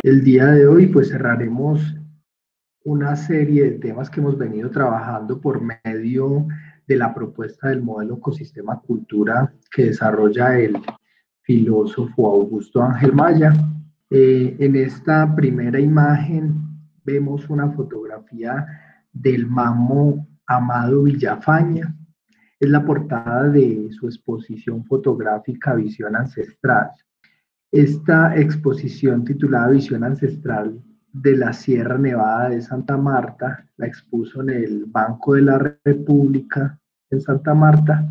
El día de hoy pues cerraremos una serie de temas que hemos venido trabajando por medio de la propuesta del modelo ecosistema cultura que desarrolla el filósofo Augusto Ángel Maya. En esta primera imagen vemos una fotografía del mamo Amado Villafaña. Es la portada de su exposición fotográfica Visión Ancestral. Esta exposición titulada Visión Ancestral de la Sierra Nevada de Santa Marta la expuso en el Banco de la República en Santa Marta.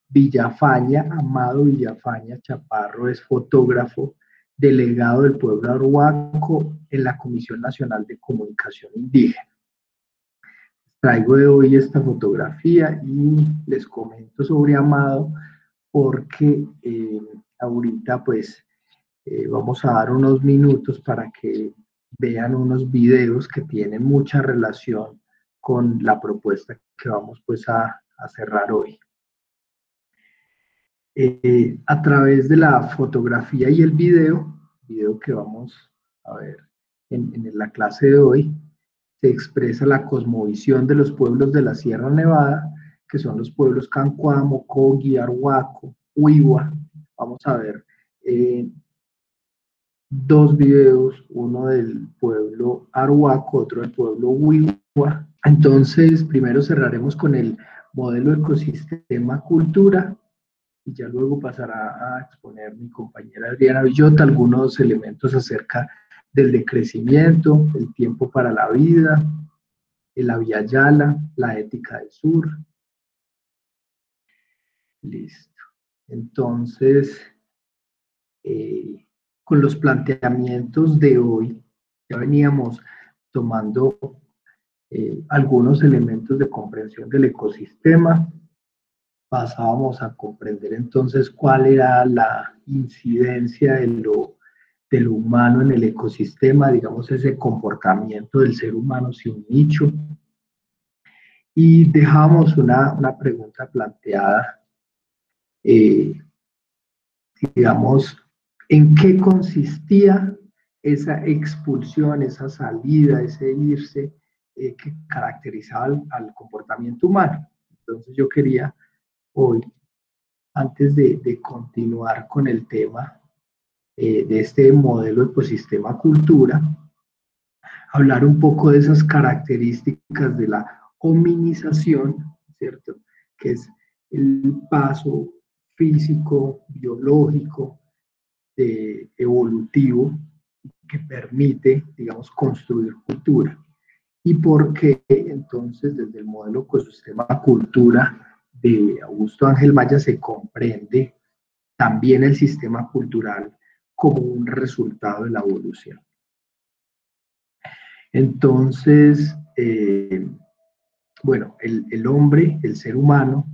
Villafaña, Amado Villafaña Chaparro, es fotógrafo delegado del pueblo arhuaco en la Comisión Nacional de Comunicación Indígena. Traigo de hoy esta fotografía y les comento sobre Amado porque ahorita pues vamos a dar unos minutos para que vean unos videos que tienen mucha relación con la propuesta que vamos pues a cerrar hoy. A través de la fotografía y el video que vamos a ver en la clase de hoy, se expresa la cosmovisión de los pueblos de la Sierra Nevada, que son los pueblos Cancuá, Mocogi, Arhuaco, Huigua. Vamos a ver dos videos, uno del pueblo Arhuaco, otro del pueblo Huigua. Entonces, primero cerraremos con el modelo ecosistema cultura y ya luego pasará a exponer mi compañera Adriana Villota algunos elementos acerca del decrecimiento, el tiempo para la vida, el Abya Yala, la ética del sur. Listo. Entonces, con los planteamientos de hoy, ya veníamos tomando algunos elementos de comprensión del ecosistema. Pasábamos a comprender entonces cuál era la incidencia de lo humano en el ecosistema, digamos ese comportamiento del ser humano sin nicho. Y dejamos una pregunta planteada, digamos, ¿en qué consistía esa expulsión, esa salida, ese irse que caracterizaba al comportamiento humano? Entonces yo quería hoy, antes de continuar con el tema de este modelo ecosistema cultura, hablar un poco de esas características de la hominización, ¿cierto? Que es el paso físico, biológico, evolutivo, que permite, digamos, construir cultura. Y por qué entonces desde el modelo ecosistema cultura de Augusto Ángel Maya se comprende también el sistema cultural como un resultado de la evolución. Entonces, bueno, el hombre, el ser humano,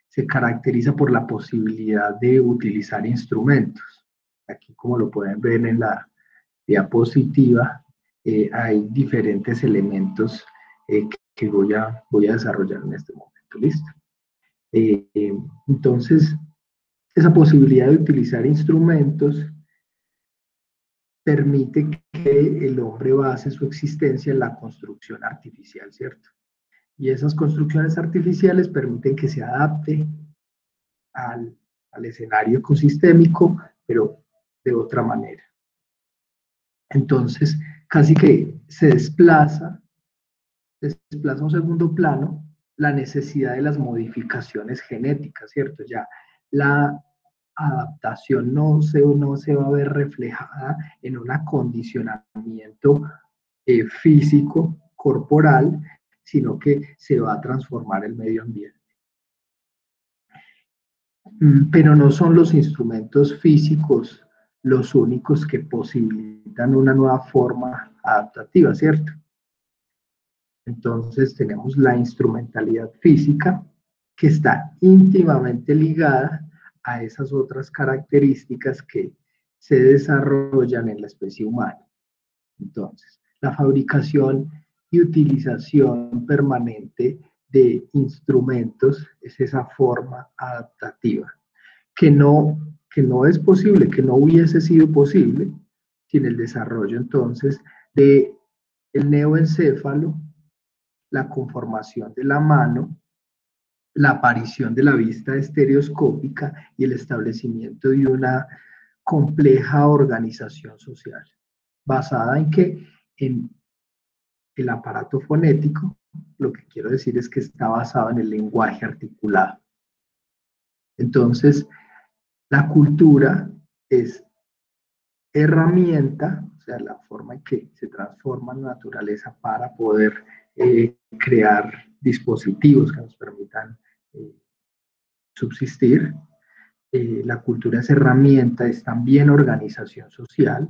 se caracteriza por la posibilidad de utilizar instrumentos. Aquí, como lo pueden ver en la diapositiva, hay diferentes elementos que voy a desarrollar en este momento. ¿Listo? Entonces, esa posibilidad de utilizar instrumentos permite que el hombre base su existencia en la construcción artificial, ¿cierto? Y esas construcciones artificiales permiten que se adapte al escenario ecosistémico, pero de otra manera. Entonces, casi que se desplaza a un segundo plano la necesidad de las modificaciones genéticas, ¿cierto? Ya la adaptación no se va a ver reflejada en un acondicionamiento físico, corporal, sino que se va a transformar el medio ambiente. Pero no son los instrumentos físicos los únicos que posibilitan una nueva forma adaptativa, ¿cierto? Entonces tenemos la instrumentalidad física que está íntimamente ligada a esas otras características que se desarrollan en la especie humana. Entonces, la fabricación y utilización permanente de instrumentos es esa forma adaptativa, que no es posible, que no hubiese sido posible sin el desarrollo entonces de el neoencéfalo, la conformación de la mano, la aparición de la vista estereoscópica y el establecimiento de una compleja organización social, basada en que en el aparato fonético, lo que quiero decir es que está basado en el lenguaje articulado. Entonces, la cultura es herramienta, o sea, la forma en que se transforma la naturaleza para poder crear dispositivos que nos permitan subsistir. La cultura es herramienta, es también organización social,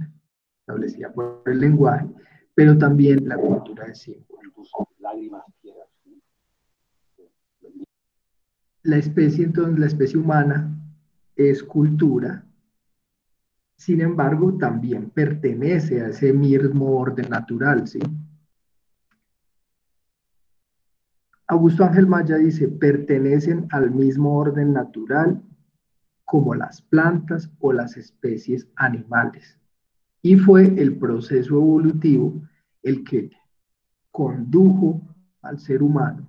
establecida por el lenguaje, pero también la cultura de símbolos. La especie, entonces, la especie humana es cultura, sin embargo, también pertenece a ese mismo orden natural, ¿sí? Augusto Ángel Maya dice, pertenecen al mismo orden natural como las plantas o las especies animales. Y fue el proceso evolutivo el que condujo al ser humano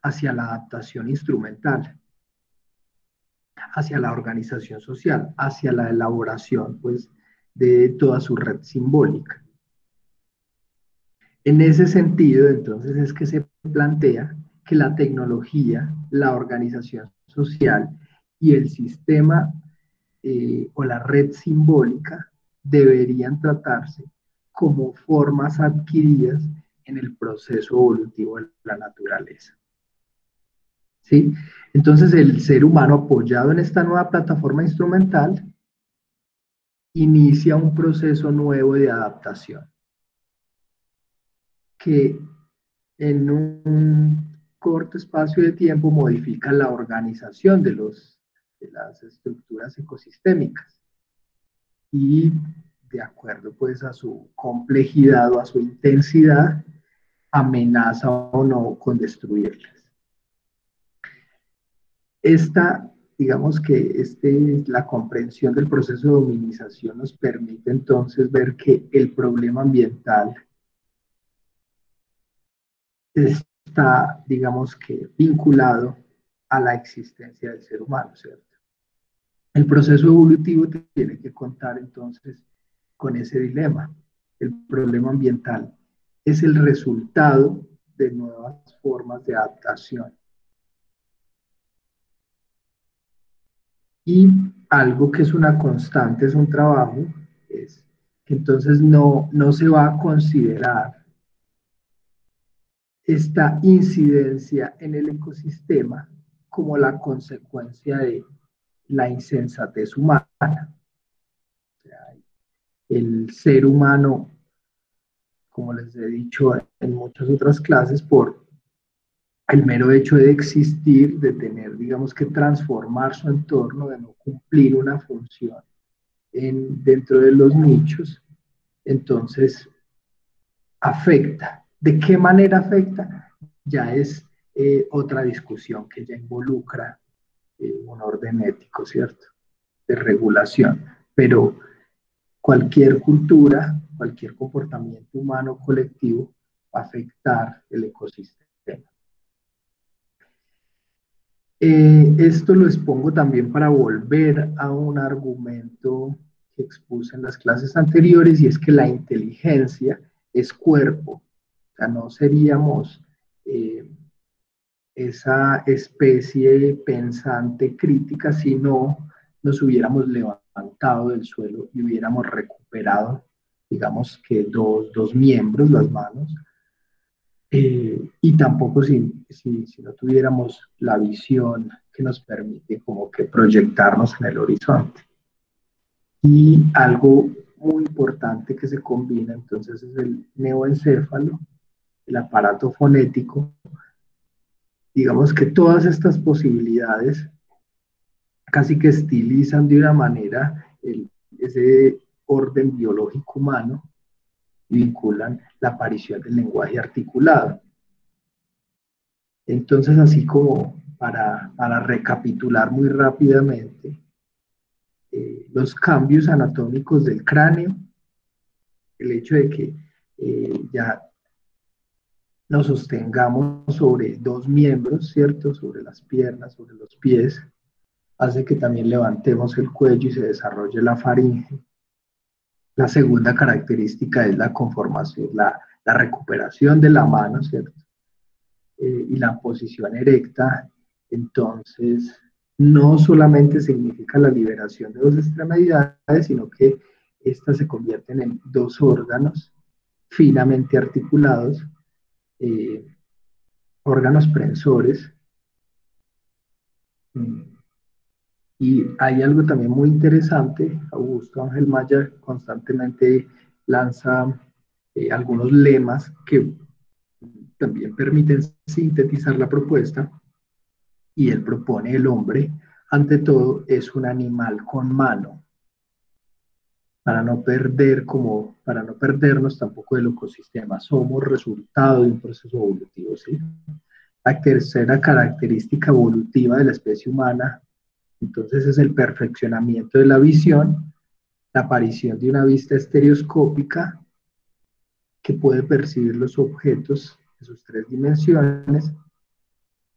hacia la adaptación instrumental, hacia la organización social, hacia la elaboración, pues, de toda su red simbólica. En ese sentido, entonces, es que se plantea que la tecnología, la organización social y el sistema o la red simbólica deberían tratarse como formas adquiridas en el proceso evolutivo de la naturaleza. ¿Sí? Entonces, el ser humano apoyado en esta nueva plataforma instrumental inicia un proceso nuevo de adaptación que en un corto espacio de tiempo modifica la organización de las estructuras ecosistémicas y de acuerdo pues a su complejidad o a su intensidad amenaza o no con destruirlas. Digamos que la comprensión del proceso de dominización nos permite entonces ver que el problema ambiental está, digamos que, vinculado a la existencia del ser humano, ¿cierto? El proceso evolutivo tiene que contar entonces con ese dilema. El problema ambiental es el resultado de nuevas formas de adaptación. Y algo que es una constante, es un trabajo, es que entonces no se va a considerar esta incidencia en el ecosistema como la consecuencia de la insensatez humana. O sea, el ser humano, como les he dicho en muchas otras clases, por el mero hecho de existir, de tener, digamos que transformar su entorno, de no cumplir una función dentro de los nichos, entonces afecta. ¿De qué manera afecta? Ya es otra discusión que ya involucra un orden ético, ¿cierto? De regulación. Pero cualquier cultura, cualquier comportamiento humano colectivo va a afectar el ecosistema. Esto lo expongo también para volver a un argumento que expuse en las clases anteriores, y es que la inteligencia es cuerpo. O sea, no seríamos esa especie pensante crítica si no nos hubiéramos levantado del suelo y hubiéramos recuperado, digamos que dos miembros, las manos, y tampoco si no tuviéramos la visión que nos permite como que proyectarnos en el horizonte. Y algo muy importante que se combina entonces es el neoencéfalo, el aparato fonético. Digamos que todas estas posibilidades casi que estilizan de una manera ese orden biológico humano y vinculan la aparición del lenguaje articulado. Entonces, así como para recapitular muy rápidamente, los cambios anatómicos del cráneo el hecho de que ya nos sostengamos sobre dos miembros, ¿cierto? Sobre las piernas, sobre los pies, hace que también levantemos el cuello y se desarrolle la faringe. La segunda característica es la conformación, la recuperación de la mano, ¿cierto? Y la posición erecta. Entonces, no solamente significa la liberación de dos extremidades, sino que estas se convierten en dos órganos finamente articulados, eh, órganos prensores. Y hay algo también muy interesante. Augusto Ángel Maya constantemente lanza algunos lemas que también permiten sintetizar la propuesta, y él propone: el hombre, ante todo, es un animal con mano, para no perdernos tampoco del ecosistema. Somos resultado de un proceso evolutivo, ¿sí? La tercera característica evolutiva de la especie humana, entonces, es el perfeccionamiento de la visión, la aparición de una vista estereoscópica que puede percibir los objetos en sus tres dimensiones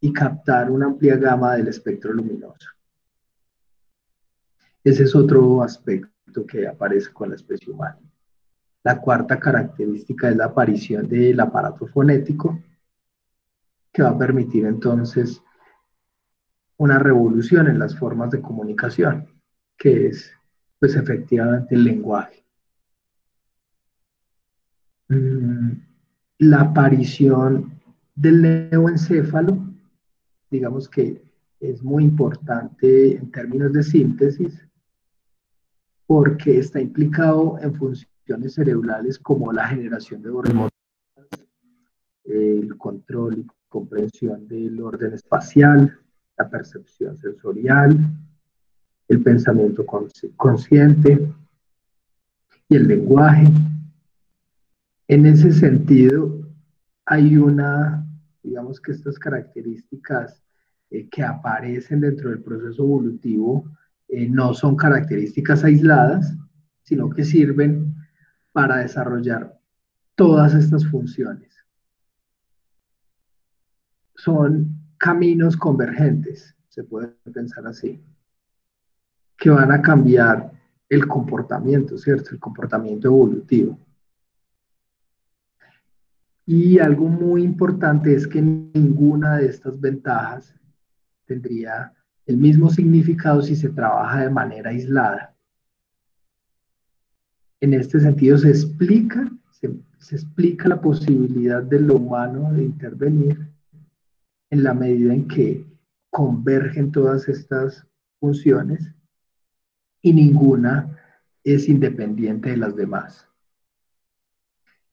y captar una amplia gama del espectro luminoso. Ese es otro aspecto que aparece con la especie humana. La cuarta característica es la aparición del aparato fonético, que va a permitir entonces una revolución en las formas de comunicación, que es pues efectivamente el lenguaje. La aparición del neoencéfalo, digamos que es muy importante en términos de síntesis, porque está implicado en funciones cerebrales como la generación de órdenes, el control y comprensión del orden espacial, la percepción sensorial, el pensamiento consciente y el lenguaje. En ese sentido, hay digamos que estas características que aparecen dentro del proceso evolutivo no son características aisladas, sino que sirven para desarrollar todas estas funciones. Son caminos convergentes, se puede pensar así, que van a cambiar el comportamiento, ¿cierto? El comportamiento evolutivo. Y algo muy importante es que ninguna de estas ventajas tendría el mismo significado si se trabaja de manera aislada. En este sentido se explica la posibilidad de lo humano de intervenir en la medida en que convergen todas estas funciones y ninguna es independiente de las demás.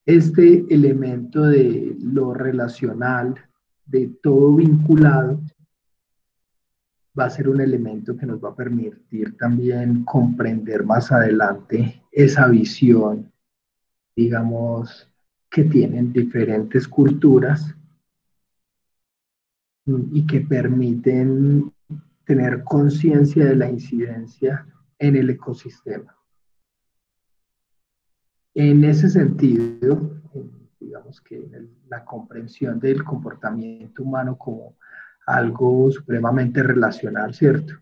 Este elemento de lo relacional, de todo vinculado, va a ser un elemento que nos va a permitir también comprender más adelante esa visión, digamos, que tienen diferentes culturas y que permiten tener conciencia de la incidencia en el ecosistema. En ese sentido, digamos que la comprensión del comportamiento humano como algo supremamente relacional, ¿cierto?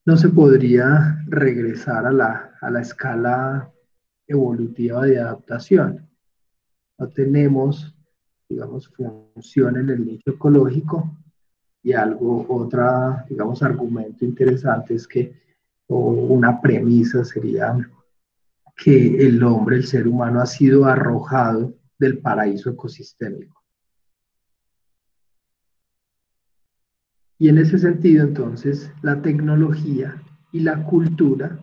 No se podría regresar a la escala evolutiva de adaptación. No tenemos, digamos, función en el nicho ecológico. Y digamos, argumento interesante es que, o una premisa sería que el hombre, el ser humano, ha sido arrojado del paraíso ecosistémico. Y en ese sentido, entonces, la tecnología y la cultura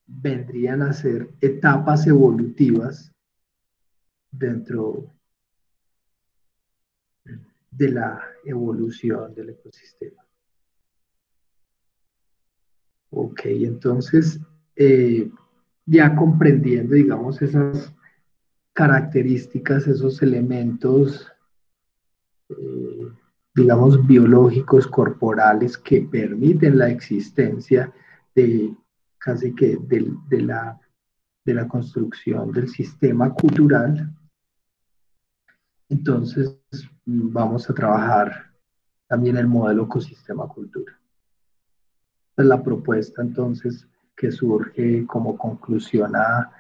vendrían a ser etapas evolutivas dentro de la evolución del ecosistema. Ok, entonces, ya comprendiendo, digamos, esas características, esos elementos, eh, digamos, biológicos, corporales, que permiten la existencia de casi que de la construcción del sistema cultural, entonces vamos a trabajar también el modelo ecosistema cultura. Esta es la propuesta entonces que surge como conclusión a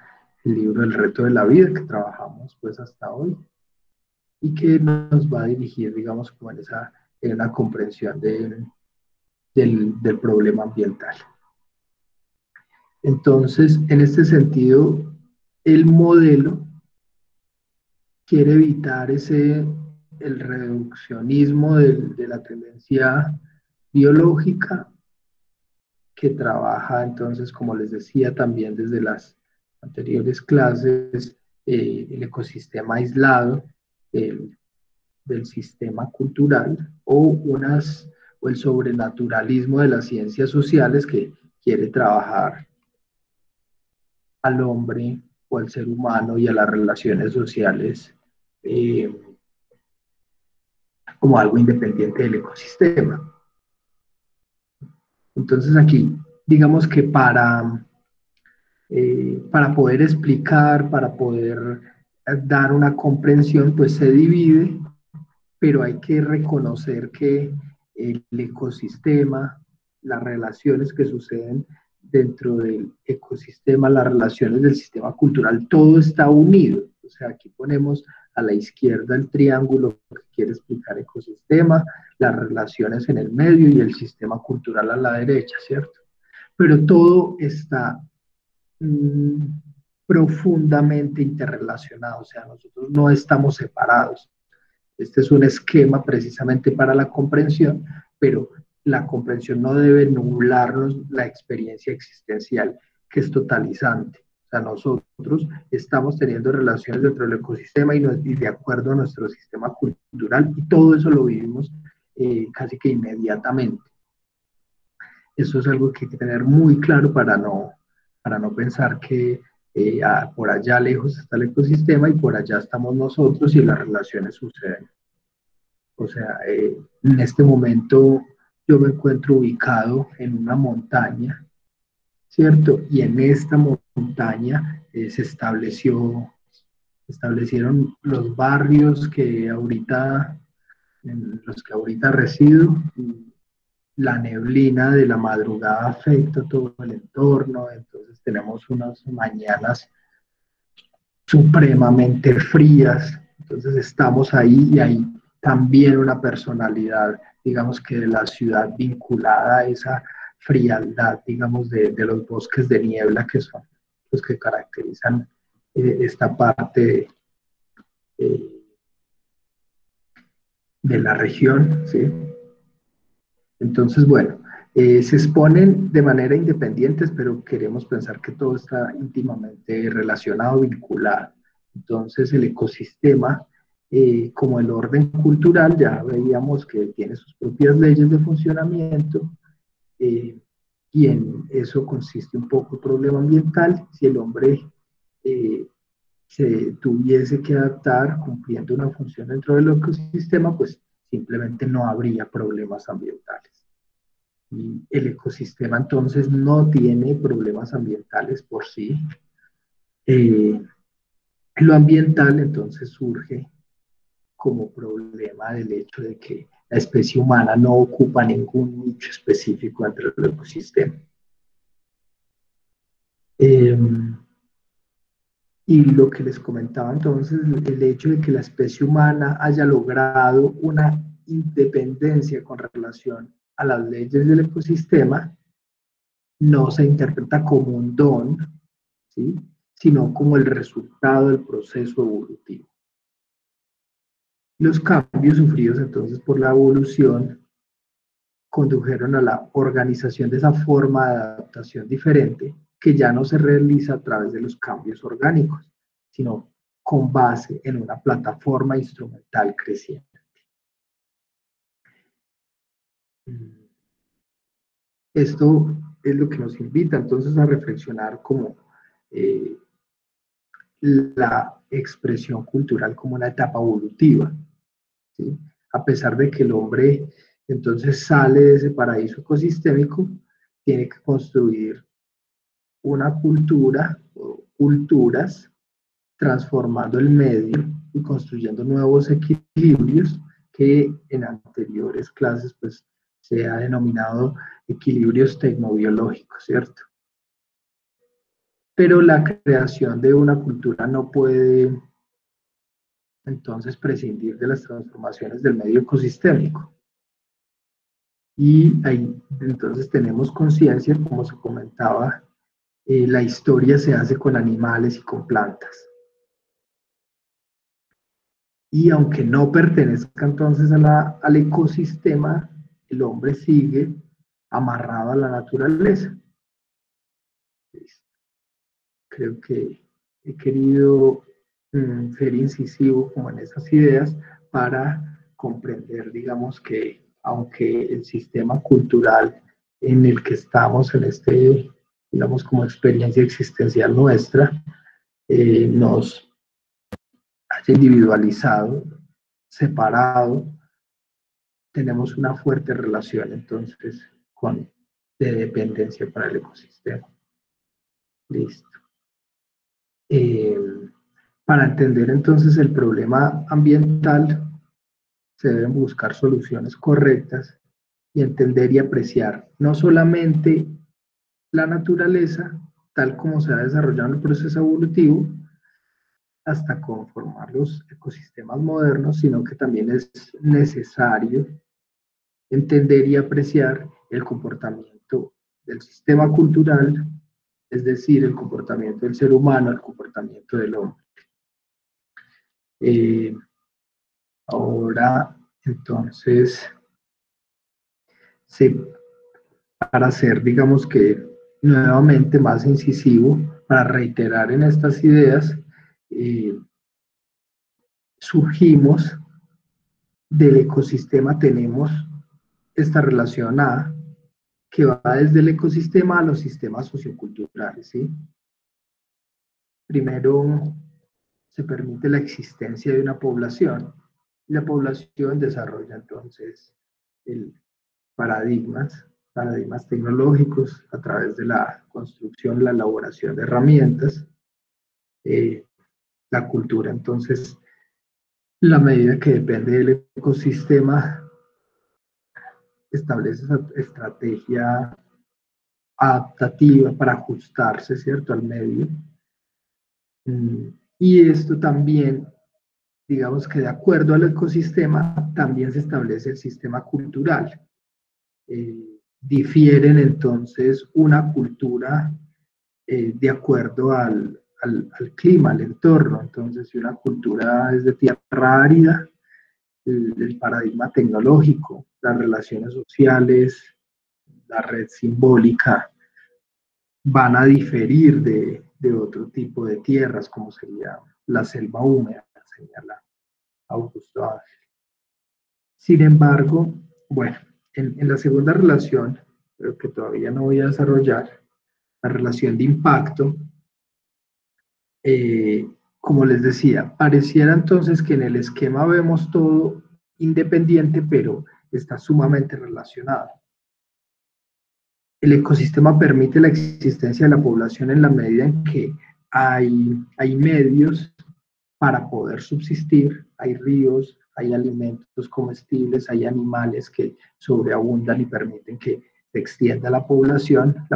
el libro El reto de la vida que trabajamos pues hasta hoy y que nos va a dirigir, digamos, como en una comprensión del problema ambiental. Entonces, en este sentido, el modelo quiere evitar el reduccionismo de la tendencia biológica que trabaja entonces, como les decía también desde las anteriores clases, el ecosistema aislado del sistema cultural o el sobrenaturalismo de las ciencias sociales que quiere trabajar al hombre o al ser humano y a las relaciones sociales eh, como algo independiente del ecosistema. Entonces aquí, digamos que para poder explicar, para poder dar una comprensión, pues se divide, pero hay que reconocer que el ecosistema, las relaciones que suceden dentro del ecosistema, las relaciones del sistema cultural, todo está unido. O sea, aquí ponemos a la izquierda el triángulo que quiere explicar ecosistema, las relaciones en el medio y el sistema cultural a la derecha, ¿cierto? Pero todo está profundamente interrelacionado, o sea, nosotros no estamos separados. Este es un esquema precisamente para la comprensión, pero la comprensión no debe nublarnos la experiencia existencial, que es totalizante. O sea, nosotros estamos teniendo relaciones dentro del ecosistema y de acuerdo a nuestro sistema cultural, y todo eso lo vivimos casi que inmediatamente. Eso es algo que hay que tener muy claro para no pensar que por allá lejos está el ecosistema y por allá estamos nosotros y las relaciones suceden. O sea, en este momento yo me encuentro ubicado en una montaña, ¿cierto? Y en esta montaña establecieron los barrios en los que ahorita resido. La neblina de la madrugada afecta todo el entorno, entonces tenemos unas mañanas supremamente frías, entonces estamos ahí y hay también una personalidad, digamos que de la ciudad vinculada a esa frialdad, digamos, de los bosques de niebla que son los que caracterizan esta parte eh, de la región, ¿sí? Entonces, bueno, se exponen de manera independientes, pero queremos pensar que todo está íntimamente relacionado, vinculado. Entonces, el ecosistema, como el orden cultural, ya veíamos que tiene sus propias leyes de funcionamiento, y en eso consiste un poco el problema ambiental. Si el hombre eh, se tuviese que adaptar cumpliendo una función dentro del ecosistema, pues simplemente no habría problemas ambientales. Y el ecosistema entonces no tiene problemas ambientales por sí. Eh, lo ambiental entonces surge como problema del hecho de que la especie humana no ocupa ningún nicho específico dentro del ecosistema. Eh, y lo que les comentaba entonces, el hecho de que la especie humana haya logrado una independencia con relación a las leyes del ecosistema, no se interpreta como un don, ¿sí? Sino como el resultado del proceso evolutivo. Los cambios sufridos entonces por la evolución condujeron a la organización de esa forma de adaptación diferente que ya no se realiza a través de los cambios orgánicos, sino con base en una plataforma instrumental creciente. Esto es lo que nos invita entonces a reflexionar como eh, la expresión cultural como una etapa evolutiva, ¿sí? A pesar de que el hombre entonces sale de ese paraíso ecosistémico, tiene que construir una cultura culturas, transformando el medio y construyendo nuevos equilibrios que en anteriores clases pues se ha denominado equilibrios tecnobiológicos, ¿cierto? Pero la creación de una cultura no puede entonces prescindir de las transformaciones del medio ecosistémico. Y ahí entonces tenemos conciencia, como se comentaba, la historia se hace con animales y con plantas. Y aunque no pertenezca entonces al ecosistema, el hombre sigue amarrado a la naturaleza. Creo que he querido ser incisivo como en esas ideas para comprender, digamos, que aunque el sistema cultural en el que estamos, en este, digamos, como experiencia existencial nuestra, nos haya individualizado, separado, tenemos una fuerte relación entonces de dependencia para el ecosistema. Listo. Eh, para entender entonces el problema ambiental, se deben buscar soluciones correctas y entender y apreciar no solamente la naturaleza, tal como se ha desarrollado en el proceso evolutivo, hasta conformar los ecosistemas modernos, sino que también es necesario entender y apreciar el comportamiento del sistema cultural, es decir, el comportamiento del ser humano, el comportamiento del hombre. Eh, Ahora, entonces, para ser, digamos que, nuevamente más incisivo, para reiterar en estas ideas, eh, surgimos del ecosistema, tenemos esta relación A, que va desde el ecosistema a los sistemas socioculturales, ¿sí? Primero se permite la existencia de una población, y la población desarrolla entonces el paradigmas tecnológicos a través de la construcción, la elaboración de herramientas, la cultura. Entonces, la medida que depende del ecosistema, establece esa estrategia adaptativa para ajustarse, ¿cierto?, al medio. Y esto también, digamos que de acuerdo al ecosistema, también se establece el sistema cultural. Difieren entonces una cultura de acuerdo al clima, al entorno. Entonces, si una cultura es de tierra árida, el paradigma tecnológico, las relaciones sociales, la red simbólica, van a diferir de otro tipo de tierras, como sería la selva húmeda, señala Augusto Ángel. Sin embargo, bueno, en la segunda relación, pero que todavía no voy a desarrollar, la relación de impacto, como les decía, pareciera entonces que en el esquema vemos todo independiente, pero está sumamente relacionado. El ecosistema permite la existencia de la población en la medida en que hay medios para poder subsistir, hay ríos, hay alimentos comestibles, hay animales que sobreabundan y permiten que se extienda la población,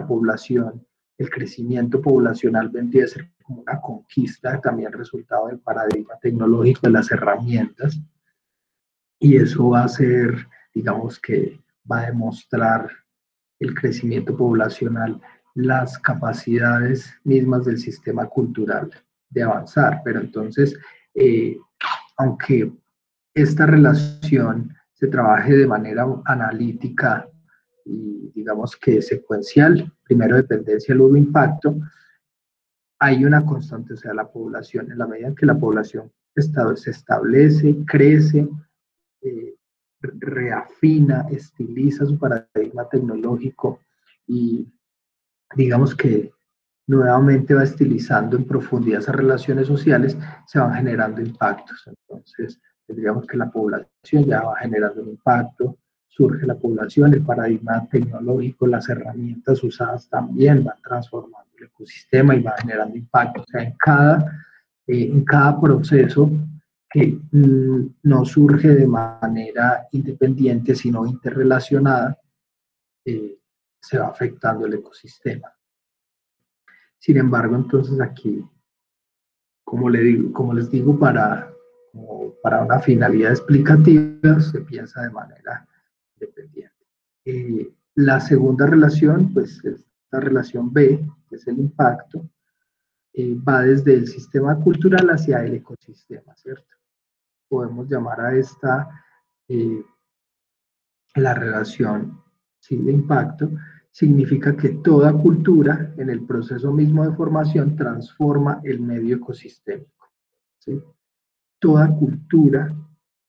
el crecimiento poblacional vendría a ser como una conquista, también resultado del paradigma tecnológico de las herramientas, y eso va a ser, digamos que va a demostrar el crecimiento poblacional, las capacidades mismas del sistema cultural de avanzar. Pero entonces, aunque esta relación se trabaje de manera analítica y digamos que secuencial, primero dependencia, luego impacto, hay una constante, o sea, la población, en la medida en que la población se establece, crece, eh, reafina, estiliza su paradigma tecnológico y digamos que nuevamente va estilizando en profundidad esas relaciones sociales, se van generando impactos. Entonces, digamos que la población ya va generando un impacto, surge la población, el paradigma tecnológico, las herramientas usadas también van transformando el ecosistema y va generando impacto. O sea, en cada proceso que no surge de manera independiente, sino interrelacionada, se va afectando el ecosistema. Sin embargo, entonces aquí, como les digo, para una finalidad explicativa se piensa de manera independiente. La segunda relación, pues esta relación B, que es el impacto, va desde el sistema cultural hacia el ecosistema, ¿cierto? Podemos llamar a esta la relación, ¿sí?, de impacto. Significa que toda cultura en el proceso mismo de formación transforma el medio ecosistémico, ¿sí? Toda cultura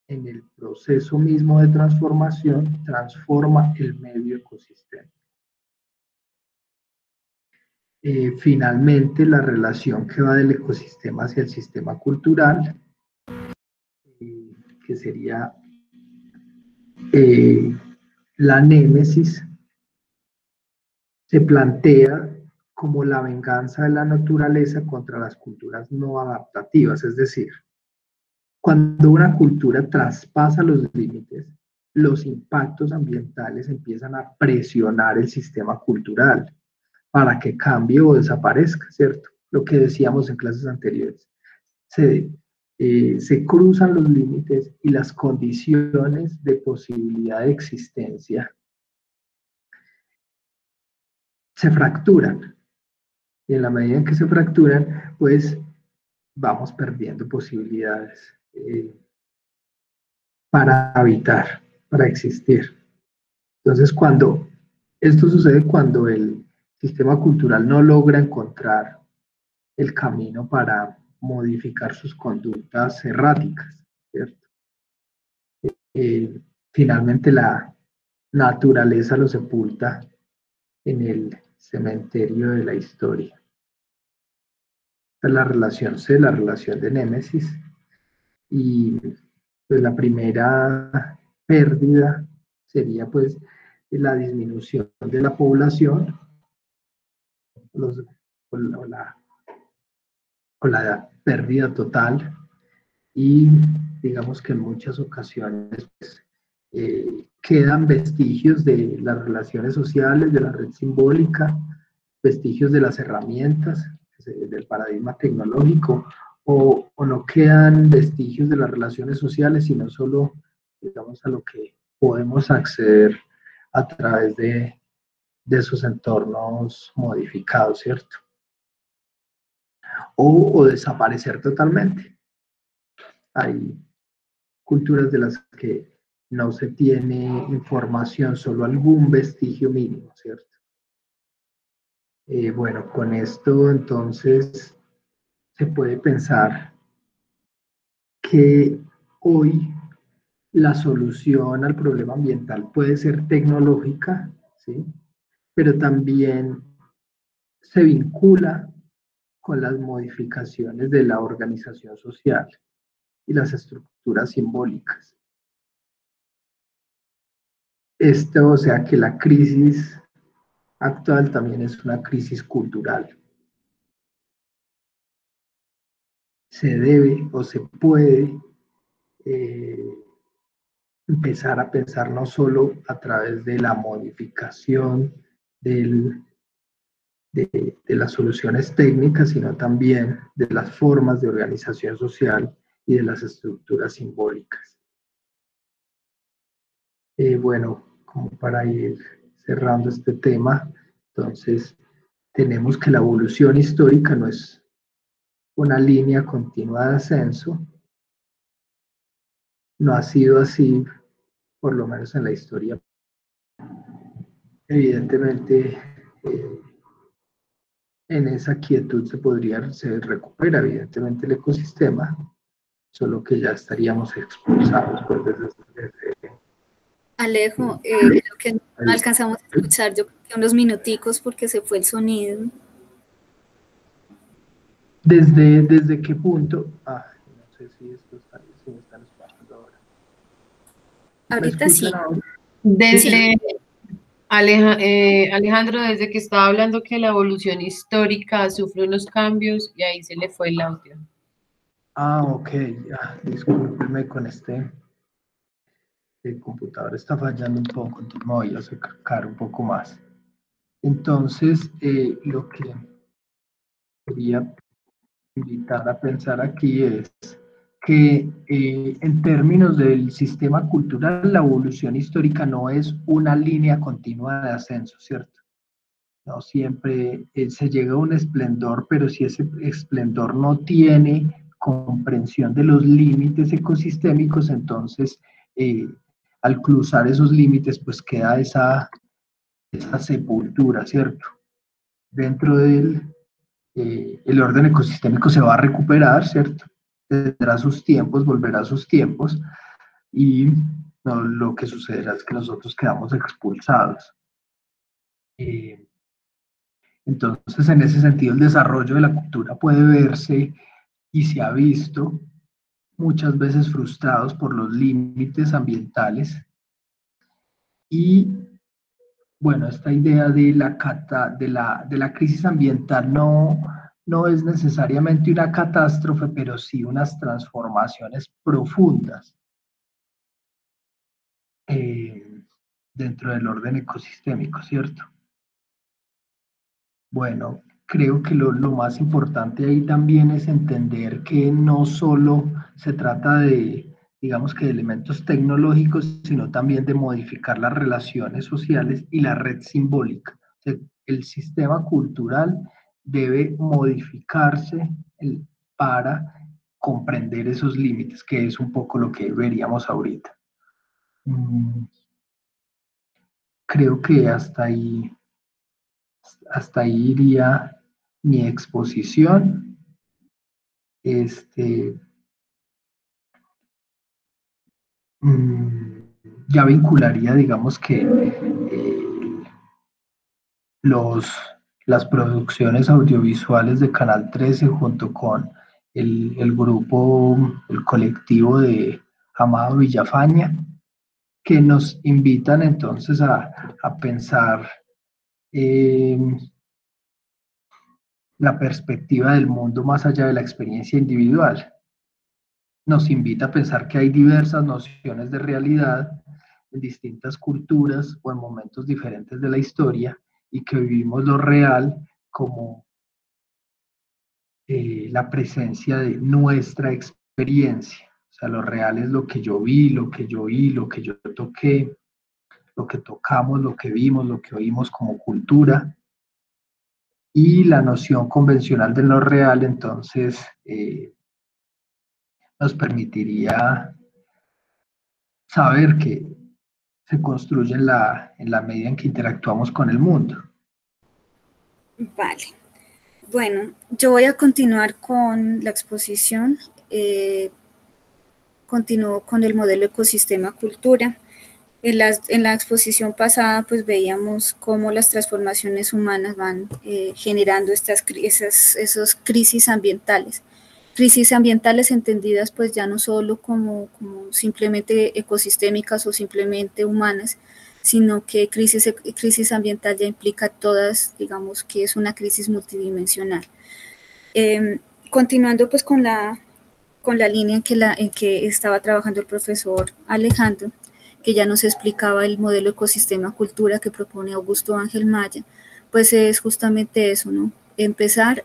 en el proceso mismo de transformación transforma el medio ecosistémico. Finalmente, la relación que va del ecosistema hacia el sistema cultural, que sería la némesis, se plantea como la venganza de la naturaleza contra las culturas no adaptativas, es decir, cuando una cultura traspasa los límites, los impactos ambientales empiezan a presionar el sistema cultural para que cambie o desaparezca, ¿cierto? Lo que decíamos en clases anteriores. Se cruzan los límites y las condiciones de posibilidad de existencia se fracturan. Y en la medida en que se fracturan, pues vamos perdiendo posibilidades para habitar, para existir. Entonces, esto sucede cuando el sistema cultural no logra encontrar el camino para modificar sus conductas erráticas, ¿cierto? Finalmente la naturaleza lo sepulta en el cementerio de la historia. Esta es la relación C, la relación de némesis, y pues la primera pérdida sería pues la disminución de la población o la pérdida total, y digamos que en muchas ocasiones pues, quedan vestigios de las relaciones sociales, de la red simbólica, vestigios de las herramientas, del paradigma tecnológico, o no quedan vestigios de las relaciones sociales, sino solo, digamos, a lo que podemos acceder a través de esos entornos modificados, ¿cierto? O desaparecer totalmente. Hay culturas de las que no se tiene información, solo algún vestigio mínimo, ¿cierto? Bueno, con esto entonces se puede pensar que hoy la solución al problema ambiental puede ser tecnológica, ¿sí? Pero también se vincula con las modificaciones de la organización social y las estructuras simbólicas. O sea que la crisis actual también es una crisis cultural. Se debe o se puede empezar a pensar no solo a través de la modificación de las soluciones técnicas, sino también de las formas de organización social y de las estructuras simbólicas. Bueno, como para ir cerrando este tema, entonces tenemos que la evolución histórica no es una línea continua de ascenso, no ha sido así, por lo menos en la historia. Evidentemente, en esa quietud se recupera evidentemente el ecosistema, solo que ya estaríamos expulsados pues, desde Alejo, creo que no alcanzamos a escuchar, yo creo que unos minuticos porque se fue el sonido. ¿Desde qué punto? No sé si me están escuchando ahora. ¿Me Ahorita sí. escuchan ahora? Desde, Alejandro, desde que estaba hablando que la evolución histórica sufre unos cambios y ahí se le fue el audio. Ok, discúlpeme con el computador está fallando un poco, entonces me voy a acercar un poco más. Entonces, lo que quería invitar a pensar aquí es que en términos del sistema cultural, la evolución histórica no es una línea continua de ascenso, ¿cierto? No siempre se llega a un esplendor, pero si ese esplendor no tiene comprensión de los límites ecosistémicos, entonces al cruzar esos límites, pues queda esa sepultura, ¿cierto? Dentro del el orden ecosistémico se va a recuperar, ¿cierto? Tendrá sus tiempos, volverá a sus tiempos, y no, lo que sucederá es que nosotros quedamos expulsados. Entonces, en ese sentido, el desarrollo de la cultura puede verse y se ha visto muchas veces frustrados por los límites ambientales. Y bueno, esta idea de la crisis ambiental no es necesariamente una catástrofe, pero sí unas transformaciones profundas dentro del orden ecosistémico, ¿cierto? Bueno, creo que lo más importante ahí también es entender que no solo se trata de, digamos que de elementos tecnológicos, sino también de modificar las relaciones sociales y la red simbólica. O sea, el sistema cultural debe modificarse para comprender esos límites, que es un poco lo que veríamos ahorita. Creo que hasta ahí iría mi exposición. Ya vincularía, digamos que los, las producciones audiovisuales de Canal 13 junto con el grupo, el colectivo de Amado Villafaña, que nos invitan entonces a pensar la perspectiva del mundo más allá de la experiencia individual. Nos invita a pensar que hay diversas nociones de realidad en distintas culturas o en momentos diferentes de la historia y que vivimos lo real como la presencia de nuestra experiencia. O sea, lo real es lo que yo vi, lo que yo oí, lo que yo toqué, lo que tocamos, lo que vimos, lo que oímos como cultura. Y la noción convencional de lo real, entonces, nos permitiría saber que se construye en la medida en que interactuamos con el mundo. Vale. Bueno, yo voy a continuar con la exposición. Continúo con el modelo ecosistema-cultura. En la exposición pasada, pues veíamos cómo las transformaciones humanas van generando esas crisis ambientales. Crisis ambientales entendidas pues ya no solo como simplemente ecosistémicas o simplemente humanas, sino que crisis ambiental ya implica todas, digamos que es una crisis multidimensional. Continuando pues con la línea en que estaba trabajando el profesor Alejandro, que ya nos explicaba el modelo ecosistema-cultura que propone Augusto Ángel Maya, pues es justamente eso, ¿no? Empezar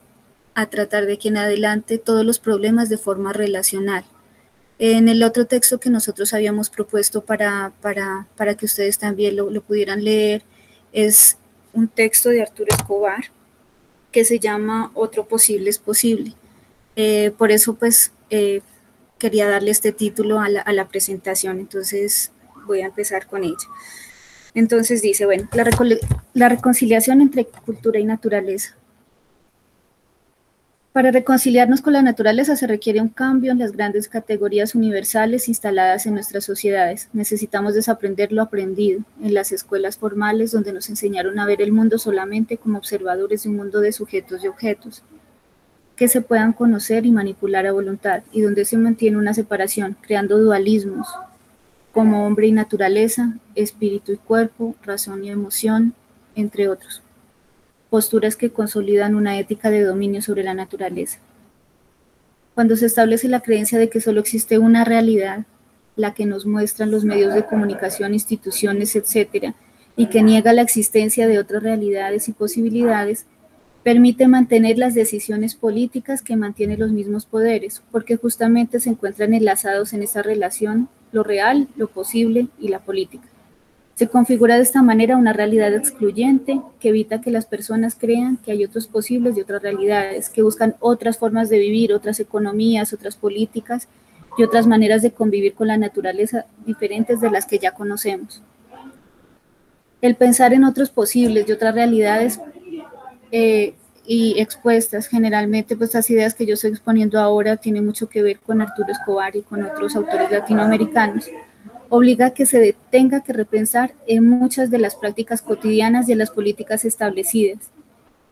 a tratar de que en adelante todos los problemas de forma relacional. En el otro texto que nosotros habíamos propuesto para que ustedes también lo pudieran leer, es un texto de Arturo Escobar que se llama Otro posible es posible. Por eso, pues, quería darle este título a la presentación, entonces voy a empezar con ella. Entonces dice, bueno, la reconciliación entre cultura y naturaleza. Para reconciliarnos con la naturaleza se requiere un cambio en las grandes categorías universales instaladas en nuestras sociedades. Necesitamos desaprender lo aprendido en las escuelas formales donde nos enseñaron a ver el mundo solamente como observadores de un mundo de sujetos y objetos que se puedan conocer y manipular a voluntad, y donde se mantiene una separación, creando dualismos, como hombre y naturaleza, espíritu y cuerpo, razón y emoción, entre otros. Posturas que consolidan una ética de dominio sobre la naturaleza. Cuando se establece la creencia de que solo existe una realidad, la que nos muestran los medios de comunicación, instituciones, etc., y que niega la existencia de otras realidades y posibilidades, permite mantener las decisiones políticas que mantienen los mismos poderes, porque justamente se encuentran enlazados en esa relación lo real, lo posible y la política. Se configura de esta manera una realidad excluyente que evita que las personas crean que hay otros posibles y otras realidades, que buscan otras formas de vivir, otras economías, otras políticas y otras maneras de convivir con la naturaleza diferentes de las que ya conocemos. El pensar en otros posibles y otras realidades y expuestas, generalmente pues las ideas que yo estoy exponiendo ahora tienen mucho que ver con Arturo Escobar y con otros autores latinoamericanos, obliga a que se tenga que repensar en muchas de las prácticas cotidianas y en las políticas establecidas.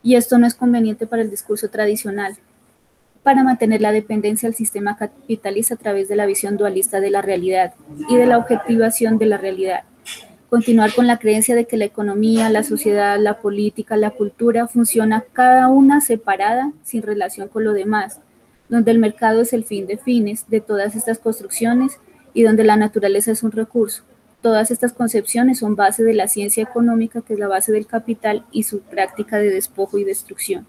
Y esto no es conveniente para el discurso tradicional, para mantener la dependencia del sistema capitalista a través de la visión dualista de la realidad y de la objetivación de la realidad. Continuar con la creencia de que la economía, la sociedad, la política, la cultura funciona cada una separada, sin relación con lo demás, donde el mercado es el fin de fines de todas estas construcciones y donde la naturaleza es un recurso. Todas estas concepciones son base de la ciencia económica, que es la base del capital, y su práctica de despojo y destrucción.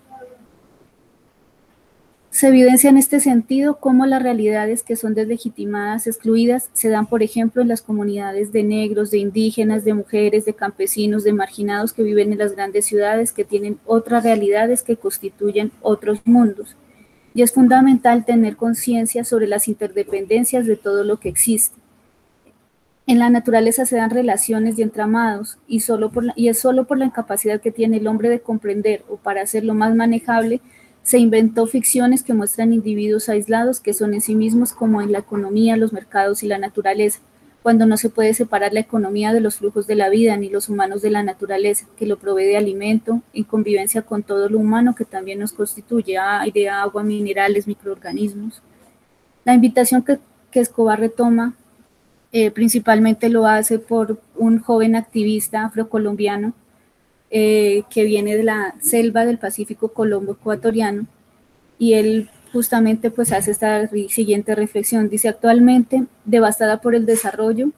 Se evidencia en este sentido cómo las realidades que son deslegitimadas, excluidas, se dan, por ejemplo, en las comunidades de negros, de indígenas, de mujeres, de campesinos, de marginados que viven en las grandes ciudades, que tienen otras realidades que constituyen otros mundos. Y es fundamental tener conciencia sobre las interdependencias de todo lo que existe. En la naturaleza se dan relaciones y entramados, y es solo por la incapacidad que tiene el hombre de comprender, o para hacerlo más manejable, se inventó ficciones que muestran individuos aislados que son en sí mismos, como en la economía, los mercados y la naturaleza, cuando no se puede separar la economía de los flujos de la vida, ni los humanos de la naturaleza, que lo provee de alimento, en convivencia con todo lo humano que también nos constituye, aire, agua, minerales, microorganismos. La invitación que Escobar retoma principalmente lo hace por un joven activista afrocolombiano que viene de la selva del Pacífico colombo ecuatoriano, y él justamente pues hace esta siguiente reflexión. Dice: actualmente, devastada por el desarrollo,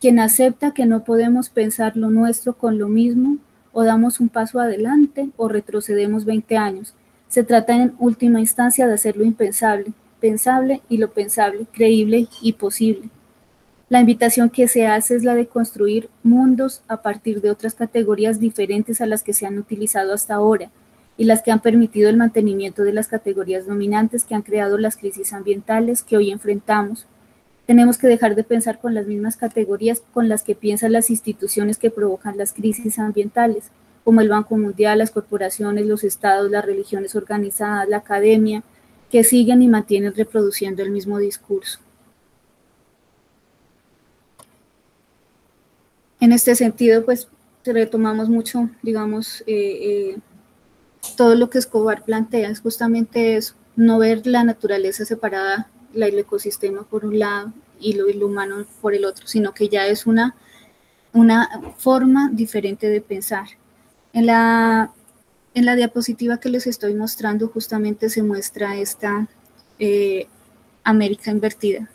quien acepta que no podemos pensar lo nuestro con lo mismo, o damos un paso adelante o retrocedemos 20 años. Se trata en última instancia de hacer lo impensable, pensable, y lo pensable, creíble y posible. La invitación que se hace es la de construir mundos a partir de otras categorías diferentes a las que se han utilizado hasta ahora, y las que han permitido el mantenimiento de las categorías dominantes que han creado las crisis ambientales que hoy enfrentamos. Tenemos que dejar de pensar con las mismas categorías con las que piensan las instituciones que provocan las crisis ambientales, como el Banco Mundial, las corporaciones, los estados, las religiones organizadas, la academia, que siguen y mantienen reproduciendo el mismo discurso. En este sentido, pues retomamos mucho, digamos, todo lo que Escobar plantea es justamente eso: no ver la naturaleza separada, el ecosistema por un lado y lo humano por el otro, sino que ya es una forma diferente de pensar. En la diapositiva que les estoy mostrando justamente se muestra esta América invertida,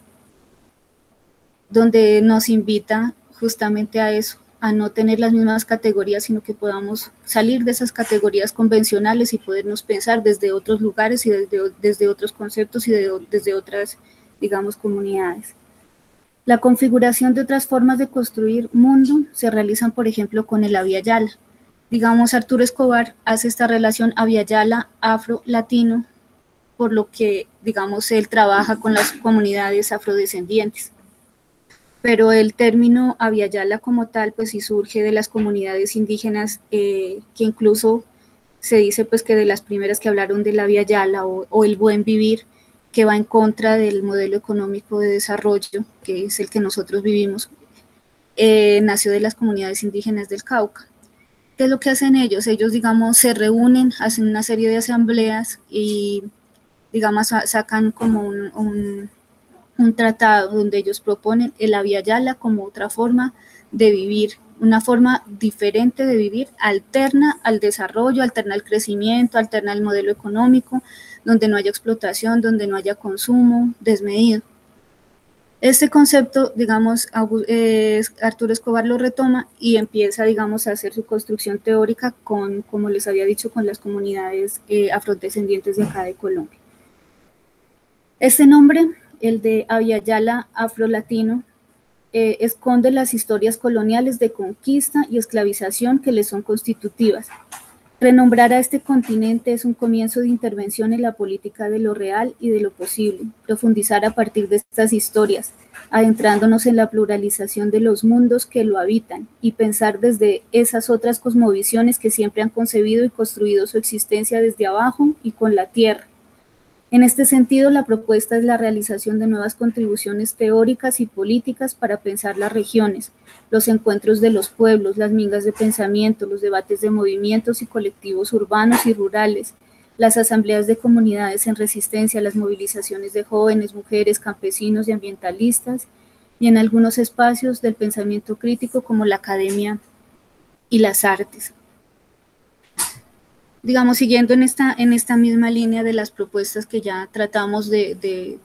donde nos invita justamente a eso, a no tener las mismas categorías, sino que podamos salir de esas categorías convencionales y podernos pensar desde otros lugares y desde otros conceptos y desde otras, digamos, comunidades. La configuración de otras formas de construir mundo se realizan, por ejemplo, con el Abya Yala. Digamos, Arturo Escobar hace esta relación Abya Yala afro-latino, por lo que, digamos, él trabaja con las comunidades afrodescendientes. Pero el término Abya Yala como tal, pues sí surge de las comunidades indígenas, que incluso se dice pues que de las primeras que hablaron del Abya Yala o el buen vivir, que va en contra del modelo económico de desarrollo, que es el que nosotros vivimos, nació de las comunidades indígenas del Cauca. ¿Qué es lo que hacen ellos? Ellos, digamos, se reúnen, hacen una serie de asambleas y, digamos, sacan como un un tratado donde ellos proponen el Abya Yala como otra forma de vivir, una forma diferente de vivir, alterna al desarrollo, alterna al crecimiento, alterna al modelo económico, donde no haya explotación, donde no haya consumo desmedido. Este concepto, digamos, Arturo Escobar lo retoma y empieza, digamos, a hacer su construcción teórica con, como les había dicho, con las comunidades afrodescendientes de acá de Colombia. Este nombre, el de Abya Yala afrolatino, esconde las historias coloniales de conquista y esclavización que le son constitutivas. Renombrar a este continente es un comienzo de intervención en la política de lo real y de lo posible, profundizar a partir de estas historias, adentrándonos en la pluralización de los mundos que lo habitan y pensar desde esas otras cosmovisiones que siempre han concebido y construido su existencia desde abajo y con la tierra. En este sentido, la propuesta es la realización de nuevas contribuciones teóricas y políticas para pensar las regiones, los encuentros de los pueblos, las mingas de pensamiento, los debates de movimientos y colectivos urbanos y rurales, las asambleas de comunidades en resistencia, las movilizaciones de jóvenes, mujeres, campesinos y ambientalistas, y en algunos espacios del pensamiento crítico como la academia y las artes. Digamos, siguiendo en esta misma línea de las propuestas que ya tratamos de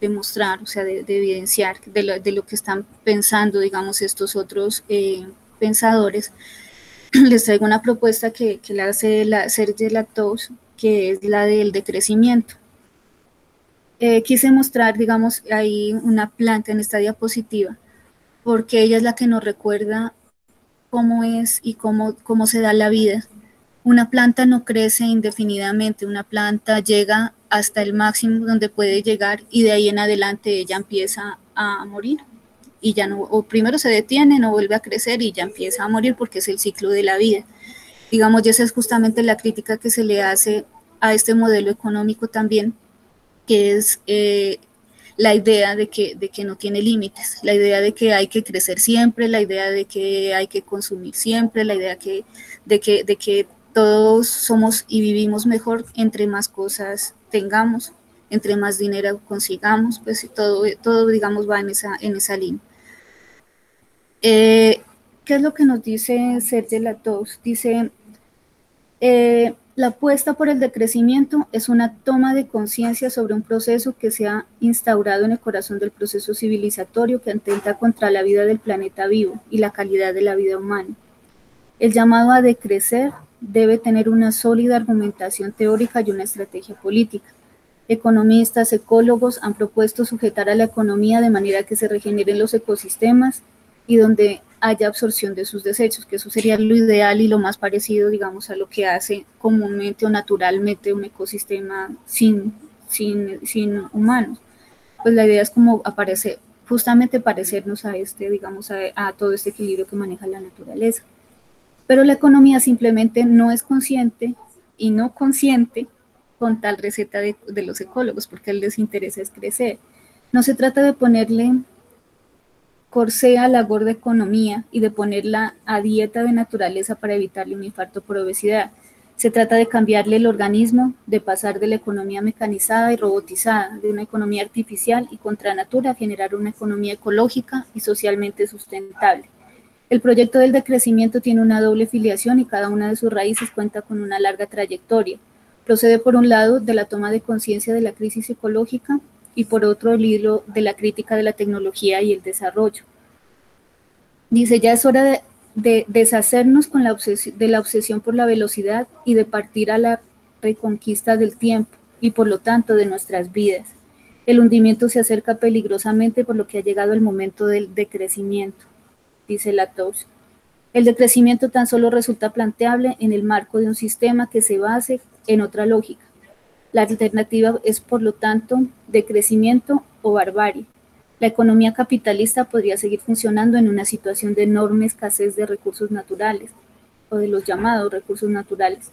mostrar, o sea, de evidenciar de lo que están pensando, digamos, estos otros pensadores, les traigo una propuesta que la hace Serge Latouche, que es la del decrecimiento. Quise mostrar, digamos, ahí una planta en esta diapositiva, porque ella es la que nos recuerda cómo es y cómo se da la vida. Una planta no crece indefinidamente, una planta llega hasta el máximo donde puede llegar y de ahí en adelante ella empieza a morir y ya no, o primero se detiene, no vuelve a crecer y ya empieza a morir porque es el ciclo de la vida. Digamos, y esa es justamente la crítica que se le hace a este modelo económico también, que es la idea de que no tiene límites, la idea de que hay que crecer siempre, la idea de que hay que consumir siempre, la idea de que todos somos y vivimos mejor entre más cosas tengamos, entre más dinero consigamos, pues todo digamos va en esa línea. ¿Qué es lo que nos dice Serge Latouche? Dice, la apuesta por el decrecimiento es una toma de conciencia sobre un proceso que se ha instaurado en el corazón del proceso civilizatorio que atenta contra la vida del planeta vivo y la calidad de la vida humana. El llamado a decrecer debe tener una sólida argumentación teórica y una estrategia política. Economistas, ecólogos han propuesto sujetar a la economía de manera que se regeneren los ecosistemas y donde haya absorción de sus desechos, que eso sería lo ideal y lo más parecido, digamos, a lo que hace comúnmente o naturalmente un ecosistema sin humanos. Pues la idea es como justamente parecernos a digamos, a todo este equilibrio que maneja la naturaleza. Pero la economía simplemente no es consciente y no consciente con tal receta de los ecólogos, porque les interesa es crecer. No se trata de ponerle corsé a la gorda economía y de ponerla a dieta de naturaleza para evitarle un infarto por obesidad. Se trata de cambiarle el organismo, de pasar de la economía mecanizada y robotizada, de una economía artificial y contra natura, a generar una economía ecológica y socialmente sustentable. El proyecto del decrecimiento tiene una doble filiación y cada una de sus raíces cuenta con una larga trayectoria. Procede por un lado de la toma de conciencia de la crisis ecológica y por otro el hilo de la crítica de la tecnología y el desarrollo. Dice, ya es hora de deshacernos de la obsesión por la velocidad y de partir a la reconquista del tiempo y por lo tanto de nuestras vidas. El hundimiento se acerca peligrosamente por lo que ha llegado el momento del decrecimiento, dice Latouche. El decrecimiento tan solo resulta planteable en el marco de un sistema que se base en otra lógica. La alternativa es, por lo tanto, decrecimiento o barbarie. La economía capitalista podría seguir funcionando en una situación de enorme escasez de recursos naturales, o de los llamados recursos naturales,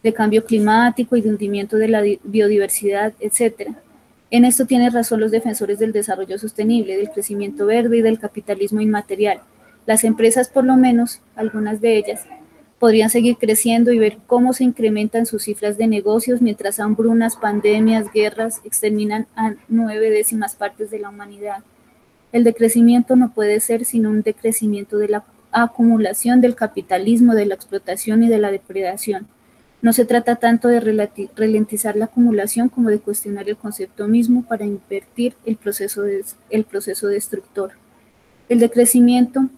de cambio climático y de hundimiento de la biodiversidad, etc. En esto tienen razón los defensores del desarrollo sostenible, del crecimiento verde y del capitalismo inmaterial. Las empresas, por lo menos, algunas de ellas, podrían seguir creciendo y ver cómo se incrementan sus cifras de negocios mientras hambrunas, pandemias, guerras exterminan a 9/10 partes de la humanidad. El decrecimiento no puede ser sino un decrecimiento de la acumulación del capitalismo, de la explotación y de la depredación. No se trata tanto de ralentizar la acumulación como de cuestionar el concepto mismo para invertir el proceso destructor. El decrecimiento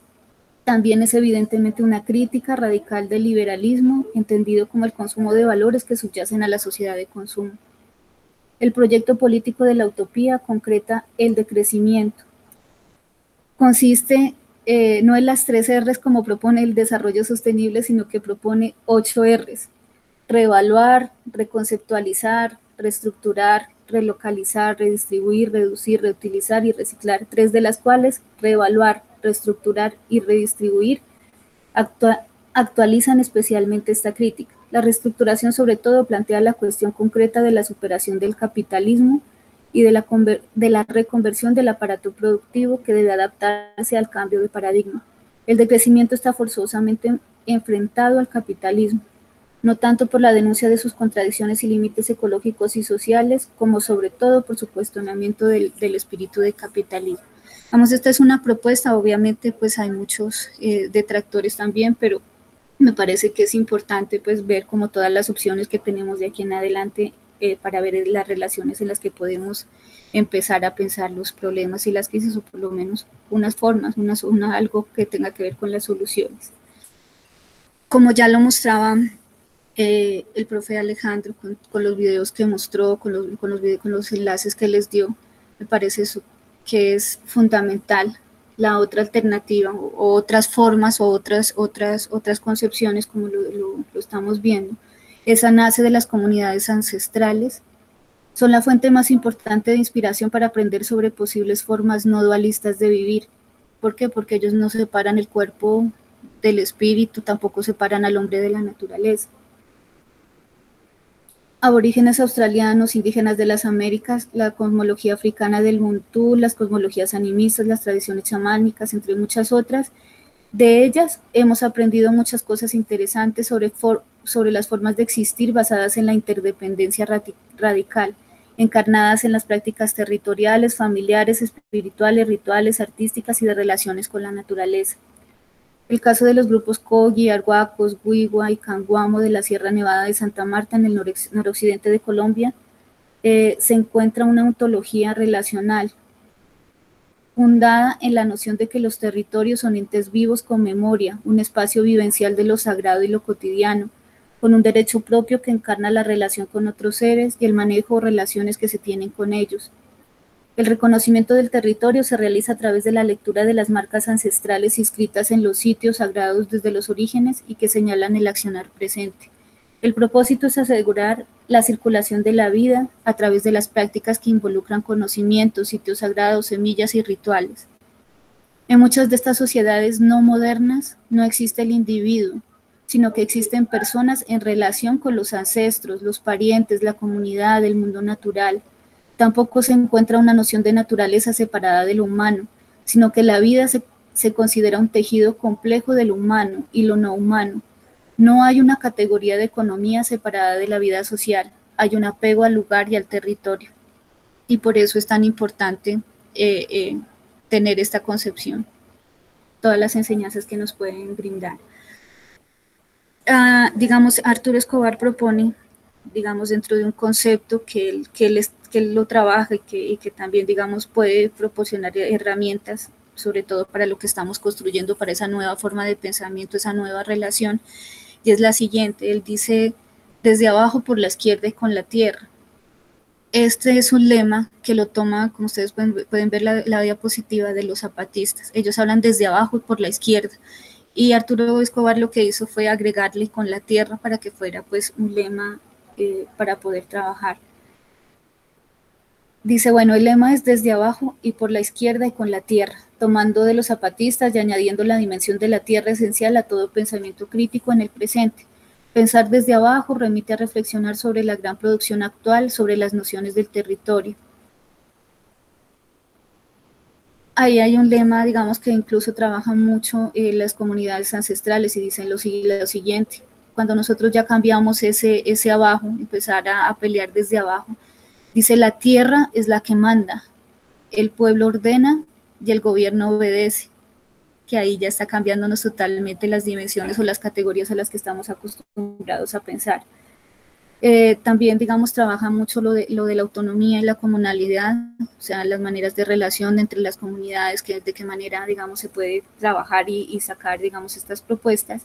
también es evidentemente una crítica radical del liberalismo, entendido como el consumo de valores que subyacen a la sociedad de consumo. El proyecto político de la utopía concreta el decrecimiento. Consiste no en las 3 R's como propone el desarrollo sostenible, sino que propone 8 R's. Reevaluar, reconceptualizar, reestructurar, relocalizar, redistribuir, reducir, reutilizar y reciclar, 3 de las cuales, reevaluar, reestructurar y redistribuir, actualizan especialmente esta crítica. La reestructuración sobre todo plantea la cuestión concreta de la superación del capitalismo y de la reconversión del aparato productivo que debe adaptarse al cambio de paradigma. El decrecimiento está forzosamente enfrentado al capitalismo, no tanto por la denuncia de sus contradicciones y límites ecológicos y sociales, como sobre todo por su cuestionamiento del espíritu de capitalismo. Vamos, esta es una propuesta, obviamente pues hay muchos detractores también, pero me parece que es importante pues ver como todas las opciones que tenemos de aquí en adelante para ver las relaciones en las que podemos empezar a pensar los problemas y las crisis, o por lo menos unas formas, algo que tenga que ver con las soluciones. Como ya lo mostraba el profe Alejandro con los videos que mostró, con los enlaces que les dio, me parece eso que es fundamental. La otra alternativa o otras formas o otras concepciones como lo estamos viendo, esa nace de las comunidades ancestrales, son la fuente más importante de inspiración para aprender sobre posibles formas no dualistas de vivir. ¿Por qué? Porque ellos no separan el cuerpo del espíritu, tampoco separan al hombre de la naturaleza. Aborígenes australianos, indígenas de las Américas, la cosmología africana del Muntú, las cosmologías animistas, las tradiciones chamánicas, entre muchas otras. De ellas hemos aprendido muchas cosas interesantes sobre las formas de existir basadas en la interdependencia radical, encarnadas en las prácticas territoriales, familiares, espirituales, rituales, artísticas y de relaciones con la naturaleza. El caso de los grupos Kogi, Arhuacos, Huigua y Canguamo de la Sierra Nevada de Santa Marta en el noroccidente de Colombia, se encuentra una ontología relacional, fundada en la noción de que los territorios son entes vivos con memoria, un espacio vivencial de lo sagrado y lo cotidiano, con un derecho propio que encarna la relación con otros seres y el manejo o relaciones que se tienen con ellos. El reconocimiento del territorio se realiza a través de la lectura de las marcas ancestrales inscritas en los sitios sagrados desde los orígenes y que señalan el accionar presente. El propósito es asegurar la circulación de la vida a través de las prácticas que involucran conocimientos, sitios sagrados, semillas y rituales. En muchas de estas sociedades no modernas no existe el individuo, sino que existen personas en relación con los ancestros, los parientes, la comunidad, el mundo natural. Tampoco se encuentra una noción de naturaleza separada de lo humano, sino que la vida se considera un tejido complejo de lo humano y lo no humano. No hay una categoría de economía separada de la vida social, hay un apego al lugar y al territorio. Y por eso es tan importante tener esta concepción, todas las enseñanzas que nos pueden brindar. Digamos, Arturo Escobar propone, digamos, dentro de un concepto que él lo trabaja y que también, digamos, puede proporcionar herramientas, sobre todo para lo que estamos construyendo, para esa nueva forma de pensamiento, esa nueva relación, y es la siguiente. Él dice, desde abajo por la izquierda y con la tierra. Este es un lema que lo toma, como ustedes pueden ver la diapositiva de los zapatistas. Ellos hablan desde abajo y por la izquierda. Y Arturo Escobar lo que hizo fue agregarle con la tierra para que fuera pues un lema para poder trabajar. Dice, bueno, el lema es desde abajo y por la izquierda y con la tierra, tomando de los zapatistas y añadiendo la dimensión de la tierra esencial a todo pensamiento crítico en el presente. Pensar desde abajo remite a reflexionar sobre la gran producción actual, sobre las nociones del territorio. ahí hay un lema, digamos, que incluso trabajan mucho las comunidades ancestrales y dicen lo siguiente: cuando nosotros ya cambiamos ese abajo, empezar a pelear desde abajo, dice: la tierra es la que manda, el pueblo ordena y el gobierno obedece. Que ahí ya está cambiándonos totalmente las dimensiones o las categorías a las que estamos acostumbrados a pensar. También, digamos, trabaja mucho lo de la autonomía y la comunalidad, o sea, las maneras de relación entre las comunidades, de qué manera, digamos, se puede trabajar y sacar, digamos, estas propuestas.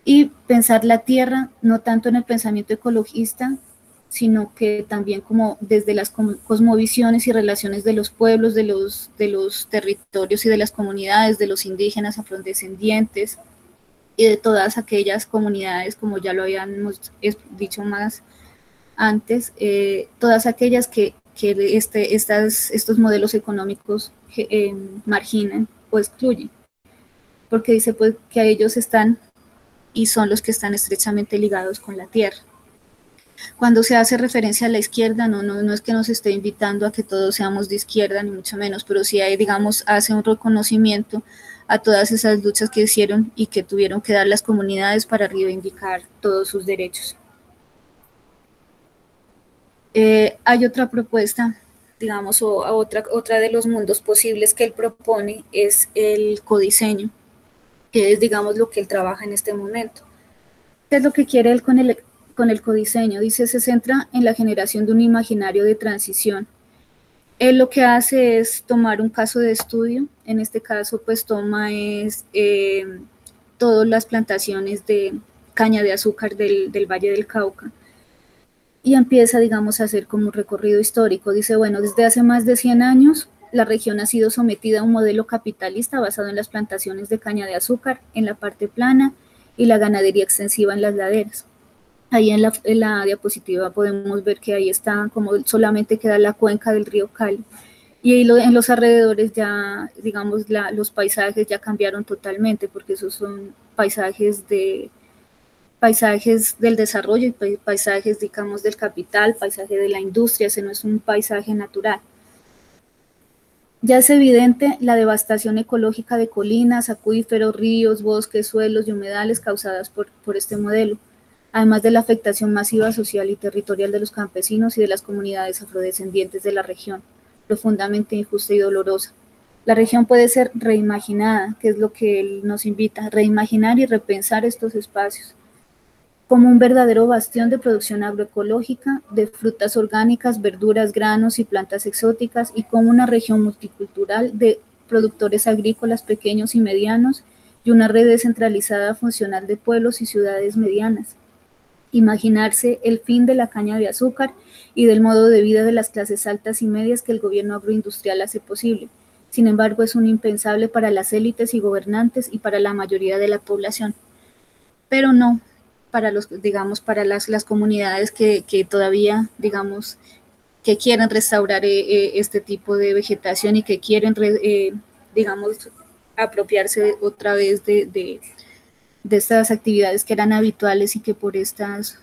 Y pensar la tierra no tanto en el pensamiento ecologista, sino que también como desde las cosmovisiones y relaciones de los pueblos, de los territorios y de las comunidades, de los indígenas, afrodescendientes y de todas aquellas comunidades, como ya lo habíamos dicho más antes, todas aquellas que estos modelos económicos marginan o excluyen, porque dice pues que a ellos están y son los que están estrechamente ligados con la tierra. Cuando se hace referencia a la izquierda, no es que nos esté invitando a que todos seamos de izquierda, ni mucho menos, pero sí hay, digamos, hace un reconocimiento a todas esas luchas que hicieron y que tuvieron que dar las comunidades para reivindicar todos sus derechos. Hay otra propuesta, digamos, o otra de los mundos posibles que él propone es el codiseño, que es, digamos, lo que él trabaja en este momento. ¿Qué es lo que quiere él con el codiseño? Dice: se centra en la generación de un imaginario de transición. Él lo que hace es tomar un caso de estudio, en este caso pues toma todas las plantaciones de caña de azúcar del Valle del Cauca y empieza, digamos, a hacer como un recorrido histórico. Dice, bueno, desde hace más de 100 años la región ha sido sometida a un modelo capitalista basado en las plantaciones de caña de azúcar en la parte plana y la ganadería extensiva en las laderas. Ahí en la diapositiva podemos ver que ahí está, como solamente queda la cuenca del río Cali. Y ahí en los alrededores ya, digamos, los paisajes ya cambiaron totalmente, porque esos son paisajes del desarrollo y paisajes, digamos, del capital, paisaje de la industria, ese no es un paisaje natural. Ya es evidente la devastación ecológica de colinas, acuíferos, ríos, bosques, suelos y humedales causadas por este modelo, además de la afectación masiva social y territorial de los campesinos y de las comunidades afrodescendientes de la región, profundamente injusta y dolorosa. La región puede ser reimaginada, que es lo que él nos invita, reimaginar y repensar estos espacios, como un verdadero bastión de producción agroecológica, de frutas orgánicas, verduras, granos y plantas exóticas, y como una región multicultural de productores agrícolas pequeños y medianos, y una red descentralizada funcional de pueblos y ciudades medianas. Imaginarse el fin de la caña de azúcar y del modo de vida de las clases altas y medias que el gobierno agroindustrial hace posible. Sin embargo, es un impensable para las élites y gobernantes y para la mayoría de la población. Pero no para para las comunidades que todavía, digamos, que quieren restaurar este tipo de vegetación y que quieren, digamos, apropiarse otra vez de estas actividades que eran habituales y que por estos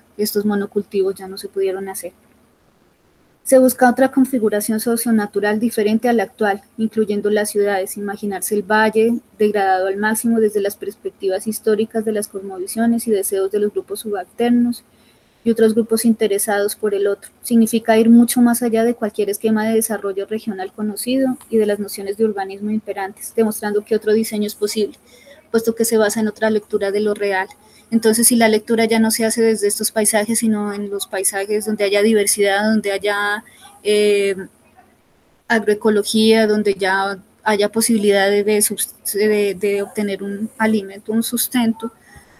monocultivos ya no se pudieron hacer. Se busca otra configuración socionatural diferente a la actual, incluyendo las ciudades, imaginarse el valle degradado al máximo desde las perspectivas históricas de las cosmovisiones y deseos de los grupos subalternos y otros grupos interesados por el otro. Significa ir mucho más allá de cualquier esquema de desarrollo regional conocido y de las nociones de urbanismo imperantes, demostrando que otro diseño es posible, puesto que se basa en otra lectura de lo real. Entonces, si la lectura ya no se hace desde estos paisajes, sino en los paisajes donde haya diversidad, donde haya agroecología, donde ya haya posibilidades de obtener un alimento, un sustento,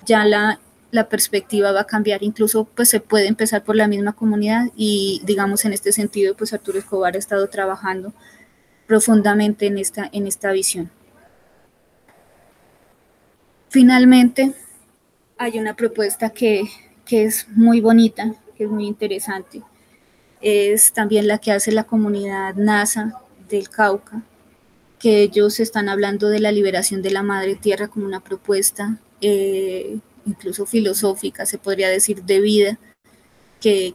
ya la perspectiva va a cambiar. Incluso pues se puede empezar por la misma comunidad y digamos en este sentido pues Arturo Escobar ha estado trabajando profundamente en esta visión. Finalmente, hay una propuesta que es muy bonita, que es muy interesante. Es también la que hace la comunidad NASA del Cauca, que ellos están hablando de la liberación de la madre tierra como una propuesta incluso filosófica, se podría decir, de vida, que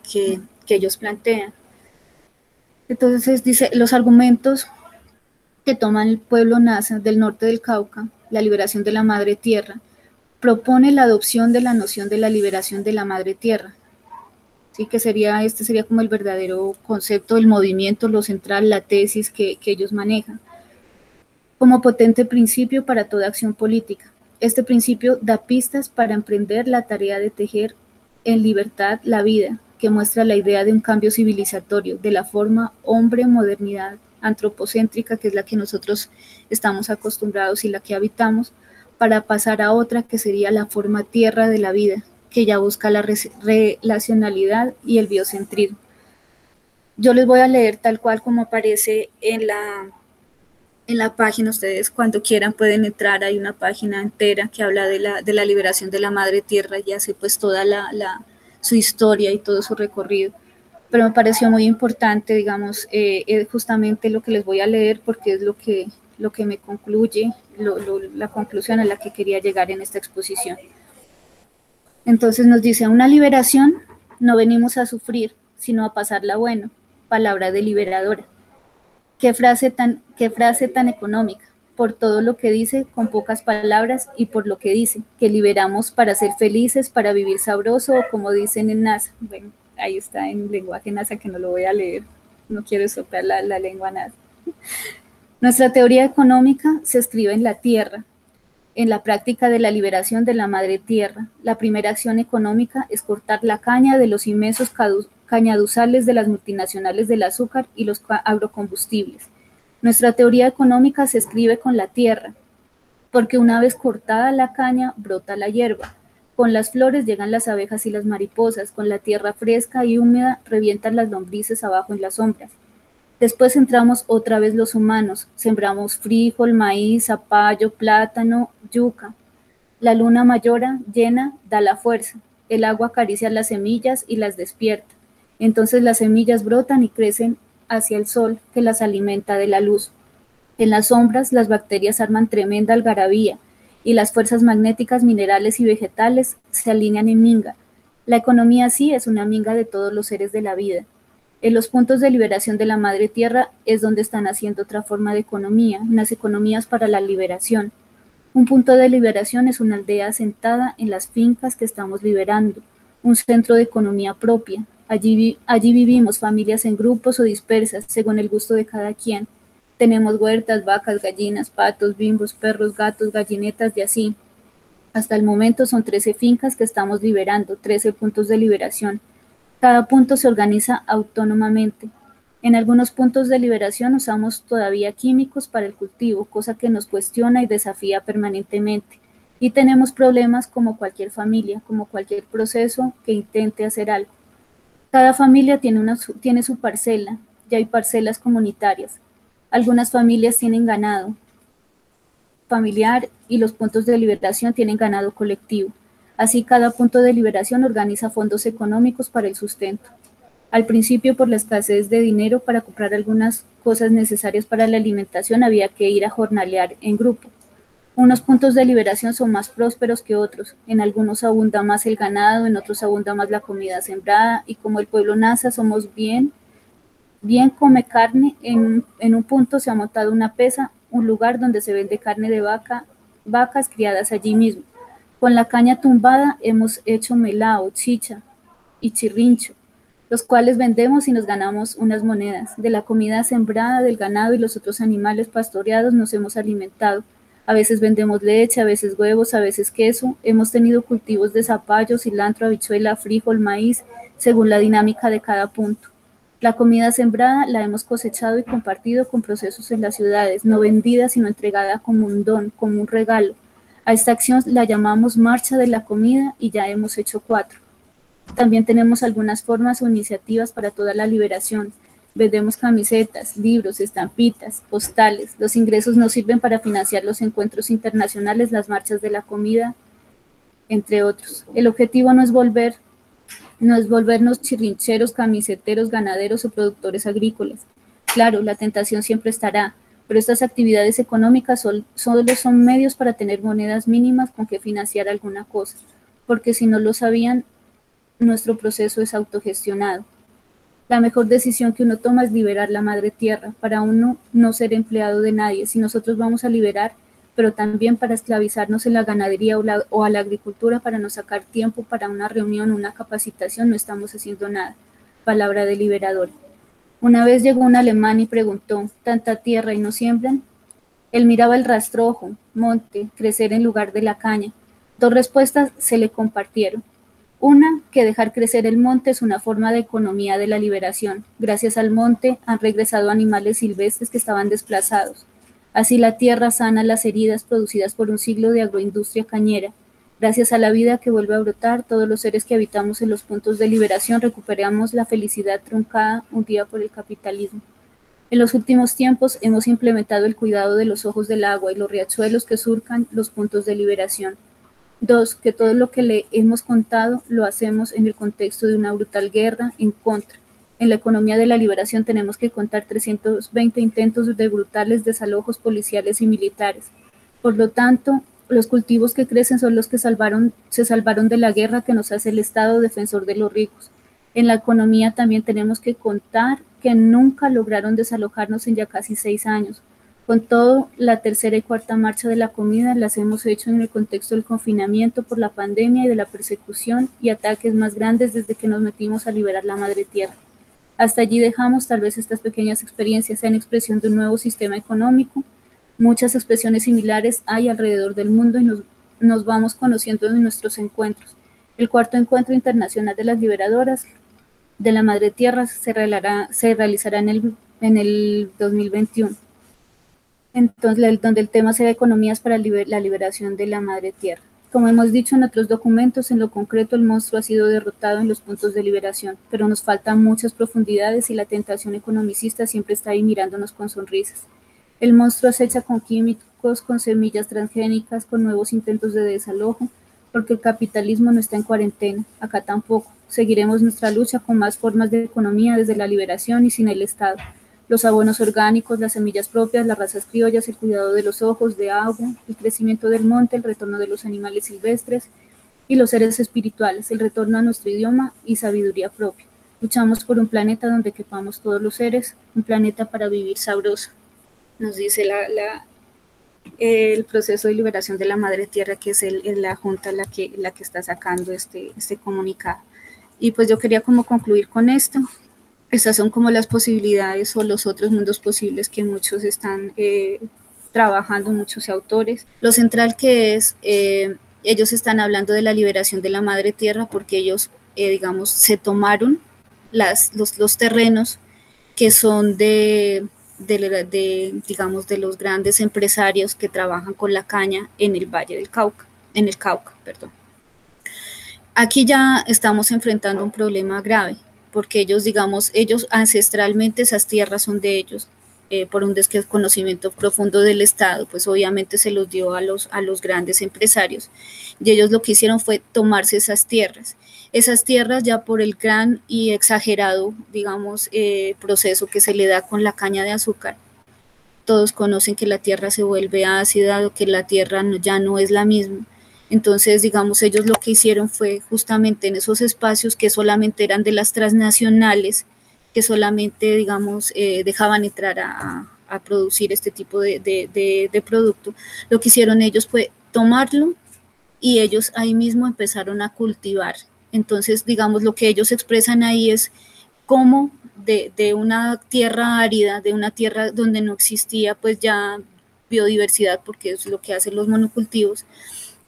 ellos plantean. Entonces dice, los argumentos que toma el pueblo Nasa del norte del Cauca, la liberación de la madre tierra, propone la adopción de la noción de la liberación de la madre tierra. Sí, que este sería como el verdadero concepto del movimiento, lo central, la tesis que ellos manejan, como potente principio para toda acción política. Este principio da pistas para emprender la tarea de tejer en libertad la vida, que muestra la idea de un cambio civilizatorio, de la forma hombre-modernidad antropocéntrica, que es la que nosotros estamos acostumbrados y la que habitamos, para pasar a otra que sería la forma tierra de la vida, que ya busca la relacionalidad y el biocentrismo. Yo les voy a leer tal cual como aparece en la página. Ustedes cuando quieran pueden entrar, hay una página entera que habla de la liberación de la madre tierra y hace pues toda su historia y todo su recorrido. Pero me pareció muy importante, digamos, justamente lo que les voy a leer porque es lo que me concluye, la conclusión a la que quería llegar en esta exposición. Entonces nos dice, una liberación no venimos a sufrir, sino a pasarla bueno, palabra deliberadora. Qué frase tan económica, por todo lo que dice con pocas palabras y por lo que dice, que liberamos para ser felices, para vivir sabroso, o como dicen en NASA. Bueno, ahí está en lenguaje NASA que no lo voy a leer, no quiero soplar la lengua NASA. Nuestra teoría económica se escribe en la tierra, en la práctica de la liberación de la madre tierra. La primera acción económica es cortar la caña de los inmensos cañaduzales de las multinacionales del azúcar y los agrocombustibles. Nuestra teoría económica se escribe con la tierra, porque una vez cortada la caña, brota la hierba. Con las flores llegan las abejas y las mariposas, con la tierra fresca y húmeda revientan las lombrices abajo en las sombras. Después entramos otra vez los humanos, sembramos frijol, maíz, zapallo, plátano, yuca. La luna mayora, llena, da la fuerza. El agua acaricia las semillas y las despierta. Entonces las semillas brotan y crecen hacia el sol, que las alimenta de la luz. En las sombras, las bacterias arman tremenda algarabía, y las fuerzas magnéticas, minerales y vegetales se alinean en minga. La economía sí es una minga de todos los seres de la vida. En los puntos de liberación de la madre tierra es donde están haciendo otra forma de economía, unas economías para la liberación. Un punto de liberación es una aldea asentada en las fincas que estamos liberando, un centro de economía propia. Allí vivimos familias en grupos o dispersas, según el gusto de cada quien. Tenemos huertas, vacas, gallinas, patos, bimbos, perros, gatos, gallinetas y así. Hasta el momento son 13 fincas que estamos liberando, 13 puntos de liberación. Cada punto se organiza autónomamente. En algunos puntos de liberación usamos todavía químicos para el cultivo, cosa que nos cuestiona y desafía permanentemente. Y tenemos problemas como cualquier familia, como cualquier proceso que intente hacer algo. Cada familia tiene su parcela, ya hay parcelas comunitarias. Algunas familias tienen ganado familiar y los puntos de liberación tienen ganado colectivo. Así, cada punto de liberación organiza fondos económicos para el sustento. Al principio, por la escasez de dinero para comprar algunas cosas necesarias para la alimentación, había que ir a jornalear en grupo. Unos puntos de liberación son más prósperos que otros. En algunos abunda más el ganado, en otros abunda más la comida sembrada, y como el pueblo Nasa somos bien come carne, en un punto se ha montado una pesa, un lugar donde se vende carne de vacas criadas allí mismo. Con la caña tumbada hemos hecho melao, chicha y chirrincho, los cuales vendemos y nos ganamos unas monedas. De la comida sembrada, del ganado y los otros animales pastoreados nos hemos alimentado. A veces vendemos leche, a veces huevos, a veces queso. Hemos tenido cultivos de zapallo, cilantro, habichuela, frijol, maíz, según la dinámica de cada punto. La comida sembrada la hemos cosechado y compartido con procesos en las ciudades, no vendida sino entregada como un don, como un regalo. A esta acción la llamamos Marcha de la Comida y ya hemos hecho 4. También tenemos algunas formas o iniciativas para toda la liberación. Vendemos camisetas, libros, estampitas, postales. Los ingresos nos sirven para financiar los encuentros internacionales, las marchas de la comida, entre otros. El objetivo no es volvernos chirrincheros, camiseteros, ganaderos o productores agrícolas. Claro, la tentación siempre estará, pero estas actividades económicas solo son medios para tener monedas mínimas con que financiar alguna cosa, porque si no lo sabían, nuestro proceso es autogestionado. La mejor decisión que uno toma es liberar la madre tierra, para uno no ser empleado de nadie. Si nosotros vamos a liberar, pero también para esclavizarnos en la ganadería o a la agricultura, para no sacar tiempo para una reunión, una capacitación, no estamos haciendo nada. Palabra de liberador. Una vez llegó un alemán y preguntó, ¿tanta tierra y no siembran? Él miraba el rastrojo, monte, crecer en lugar de la caña. Dos respuestas se le compartieron. Una, que dejar crecer el monte es una forma de economía de la liberación. Gracias al monte han regresado animales silvestres que estaban desplazados. Así la tierra sana las heridas producidas por un siglo de agroindustria cañera. Gracias a la vida que vuelve a brotar, todos los seres que habitamos en los puntos de liberación recuperamos la felicidad truncada un día por el capitalismo. En los últimos tiempos hemos implementado el cuidado de los ojos del agua y los riachuelos que surcan los puntos de liberación. 2. Que todo lo que le hemos contado lo hacemos en el contexto de una brutal guerra en contra. En la economía de la liberación tenemos que contar 320 intentos de brutales desalojos policiales y militares. Por lo tanto, los cultivos que crecen son los que se salvaron de la guerra que nos hace el Estado defensor de los ricos. En la economía también tenemos que contar que nunca lograron desalojarnos en ya casi 6 años. Con todo, la tercera y cuarta marcha de la comida las hemos hecho en el contexto del confinamiento por la pandemia y de la persecución y ataques más grandes desde que nos metimos a liberar la madre tierra. Hasta allí dejamos, tal vez estas pequeñas experiencias sean expresión de un nuevo sistema económico. Muchas expresiones similares hay alrededor del mundo y nos vamos conociendo en nuestros encuentros. El cuarto encuentro internacional de las liberadoras de la madre tierra se realizará en el 2021. Entonces, donde el tema será economías para la liberación de la madre tierra. Como hemos dicho en otros documentos, en lo concreto el monstruo ha sido derrotado en los puntos de liberación, pero nos faltan muchas profundidades y la tentación economicista siempre está ahí mirándonos con sonrisas. El monstruo acecha con químicos, con semillas transgénicas, con nuevos intentos de desalojo, porque el capitalismo no está en cuarentena, acá tampoco. Seguiremos nuestra lucha con más formas de economía desde la liberación y sin el Estado. Los abonos orgánicos, las semillas propias, las razas criollas, el cuidado de los ojos, de agua, el crecimiento del monte, el retorno de los animales silvestres y los seres espirituales, el retorno a nuestro idioma y sabiduría propia. Luchamos por un planeta donde quepamos todos los seres, un planeta para vivir sabroso. Nos dice el proceso de liberación de la madre tierra, que es la junta la que está sacando este comunicado. Y pues yo quería como concluir con esto. Estas son como las posibilidades o los otros mundos posibles que muchos están trabajando, muchos autores. Lo central que es, ellos están hablando de la liberación de la madre tierra porque ellos, digamos, se tomaron los terrenos que son digamos, de los grandes empresarios que trabajan con la caña en el Valle del Cauca, en el Cauca, perdón. Aquí ya estamos enfrentando un problema grave, porque ellos, digamos, ellos ancestralmente esas tierras son de ellos, por un desconocimiento profundo del Estado, pues obviamente se los dio a los grandes empresarios, y ellos lo que hicieron fue tomarse esas tierras ya por el gran y exagerado, digamos, proceso que se le da con la caña de azúcar. Todos conocen que la tierra se vuelve ácida, o que la tierra ya no es la misma. Entonces, digamos, ellos lo que hicieron fue justamente en esos espacios que solamente eran de las transnacionales, que solamente, digamos, dejaban entrar a producir este tipo de producto, lo que hicieron ellos fue tomarlo y ellos ahí mismo empezaron a cultivar. Entonces, digamos, lo que ellos expresan ahí es cómo de una tierra árida, de una tierra donde no existía pues ya biodiversidad, porque es lo que hacen los monocultivos,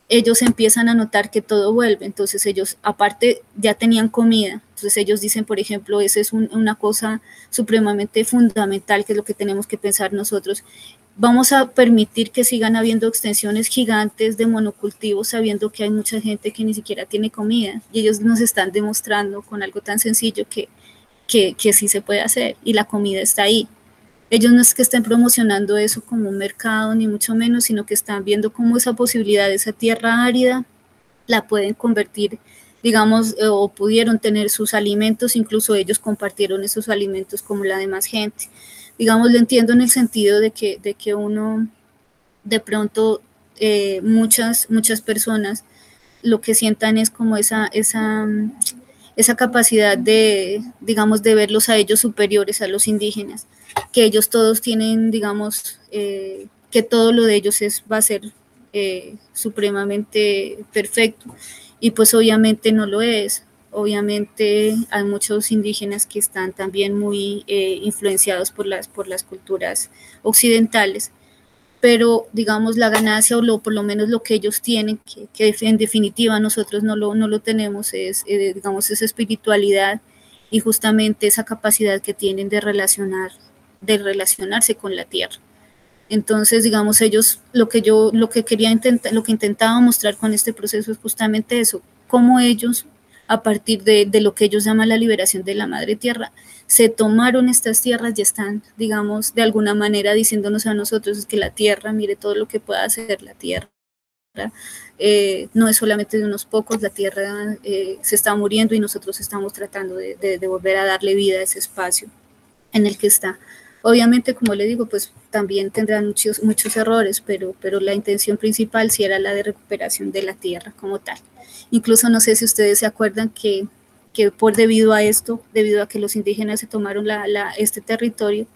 ellos empiezan a notar que todo vuelve. Entonces ellos aparte ya tenían comida, entonces ellos dicen, por ejemplo, esa es una cosa supremamente fundamental, que es lo que tenemos que pensar nosotros. Vamos a permitir que sigan habiendo extensiones gigantes de monocultivos sabiendo que hay mucha gente que ni siquiera tiene comida, y ellos nos están demostrando con algo tan sencillo que sí se puede hacer y la comida está ahí. Ellos no es que estén promocionando eso como un mercado, ni mucho menos, sino que están viendo cómo esa posibilidad de esa tierra árida la pueden convertir, digamos, o pudieron tener sus alimentos, incluso ellos compartieron esos alimentos como la demás gente. Digamos, lo entiendo en el sentido de que uno, de pronto, muchas personas lo que sientan es como esa esa capacidad de, digamos, de verlos a ellos superiores a los indígenas, que ellos todos tienen, digamos, que todo lo de ellos va a ser supremamente perfecto, y pues obviamente no lo es. Obviamente hay muchos indígenas que están también muy influenciados por las culturas occidentales, pero digamos la ganancia o por lo menos lo que ellos tienen, que en definitiva nosotros no lo tenemos, es digamos esa espiritualidad y justamente esa capacidad que tienen de relacionarse con la tierra. Entonces, digamos, ellos, lo que intentaba mostrar con este proceso es justamente eso, cómo ellos, a partir de lo que ellos llaman la liberación de la madre tierra, se tomaron estas tierras y están, digamos, de alguna manera diciéndonos a nosotros que la tierra, mire todo lo que pueda hacer la tierra, no es solamente de unos pocos, la tierra se está muriendo y nosotros estamos tratando de volver a darle vida a ese espacio en el que está. Obviamente, como le digo, pues también tendrán muchos errores, pero la intención principal sí era la de recuperación de la tierra como tal. Incluso no sé si ustedes se acuerdan que debido a esto, debido a que los indígenas se tomaron este territorio,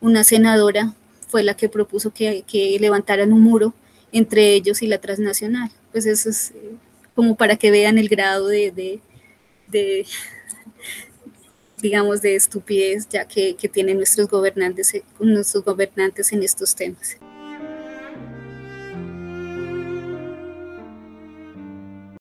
una senadora fue la que propuso que levantaran un muro entre ellos y la transnacional. Pues eso es como para que vean el grado de digamos, de estupidez ya que tienen nuestros gobernantes en estos temas.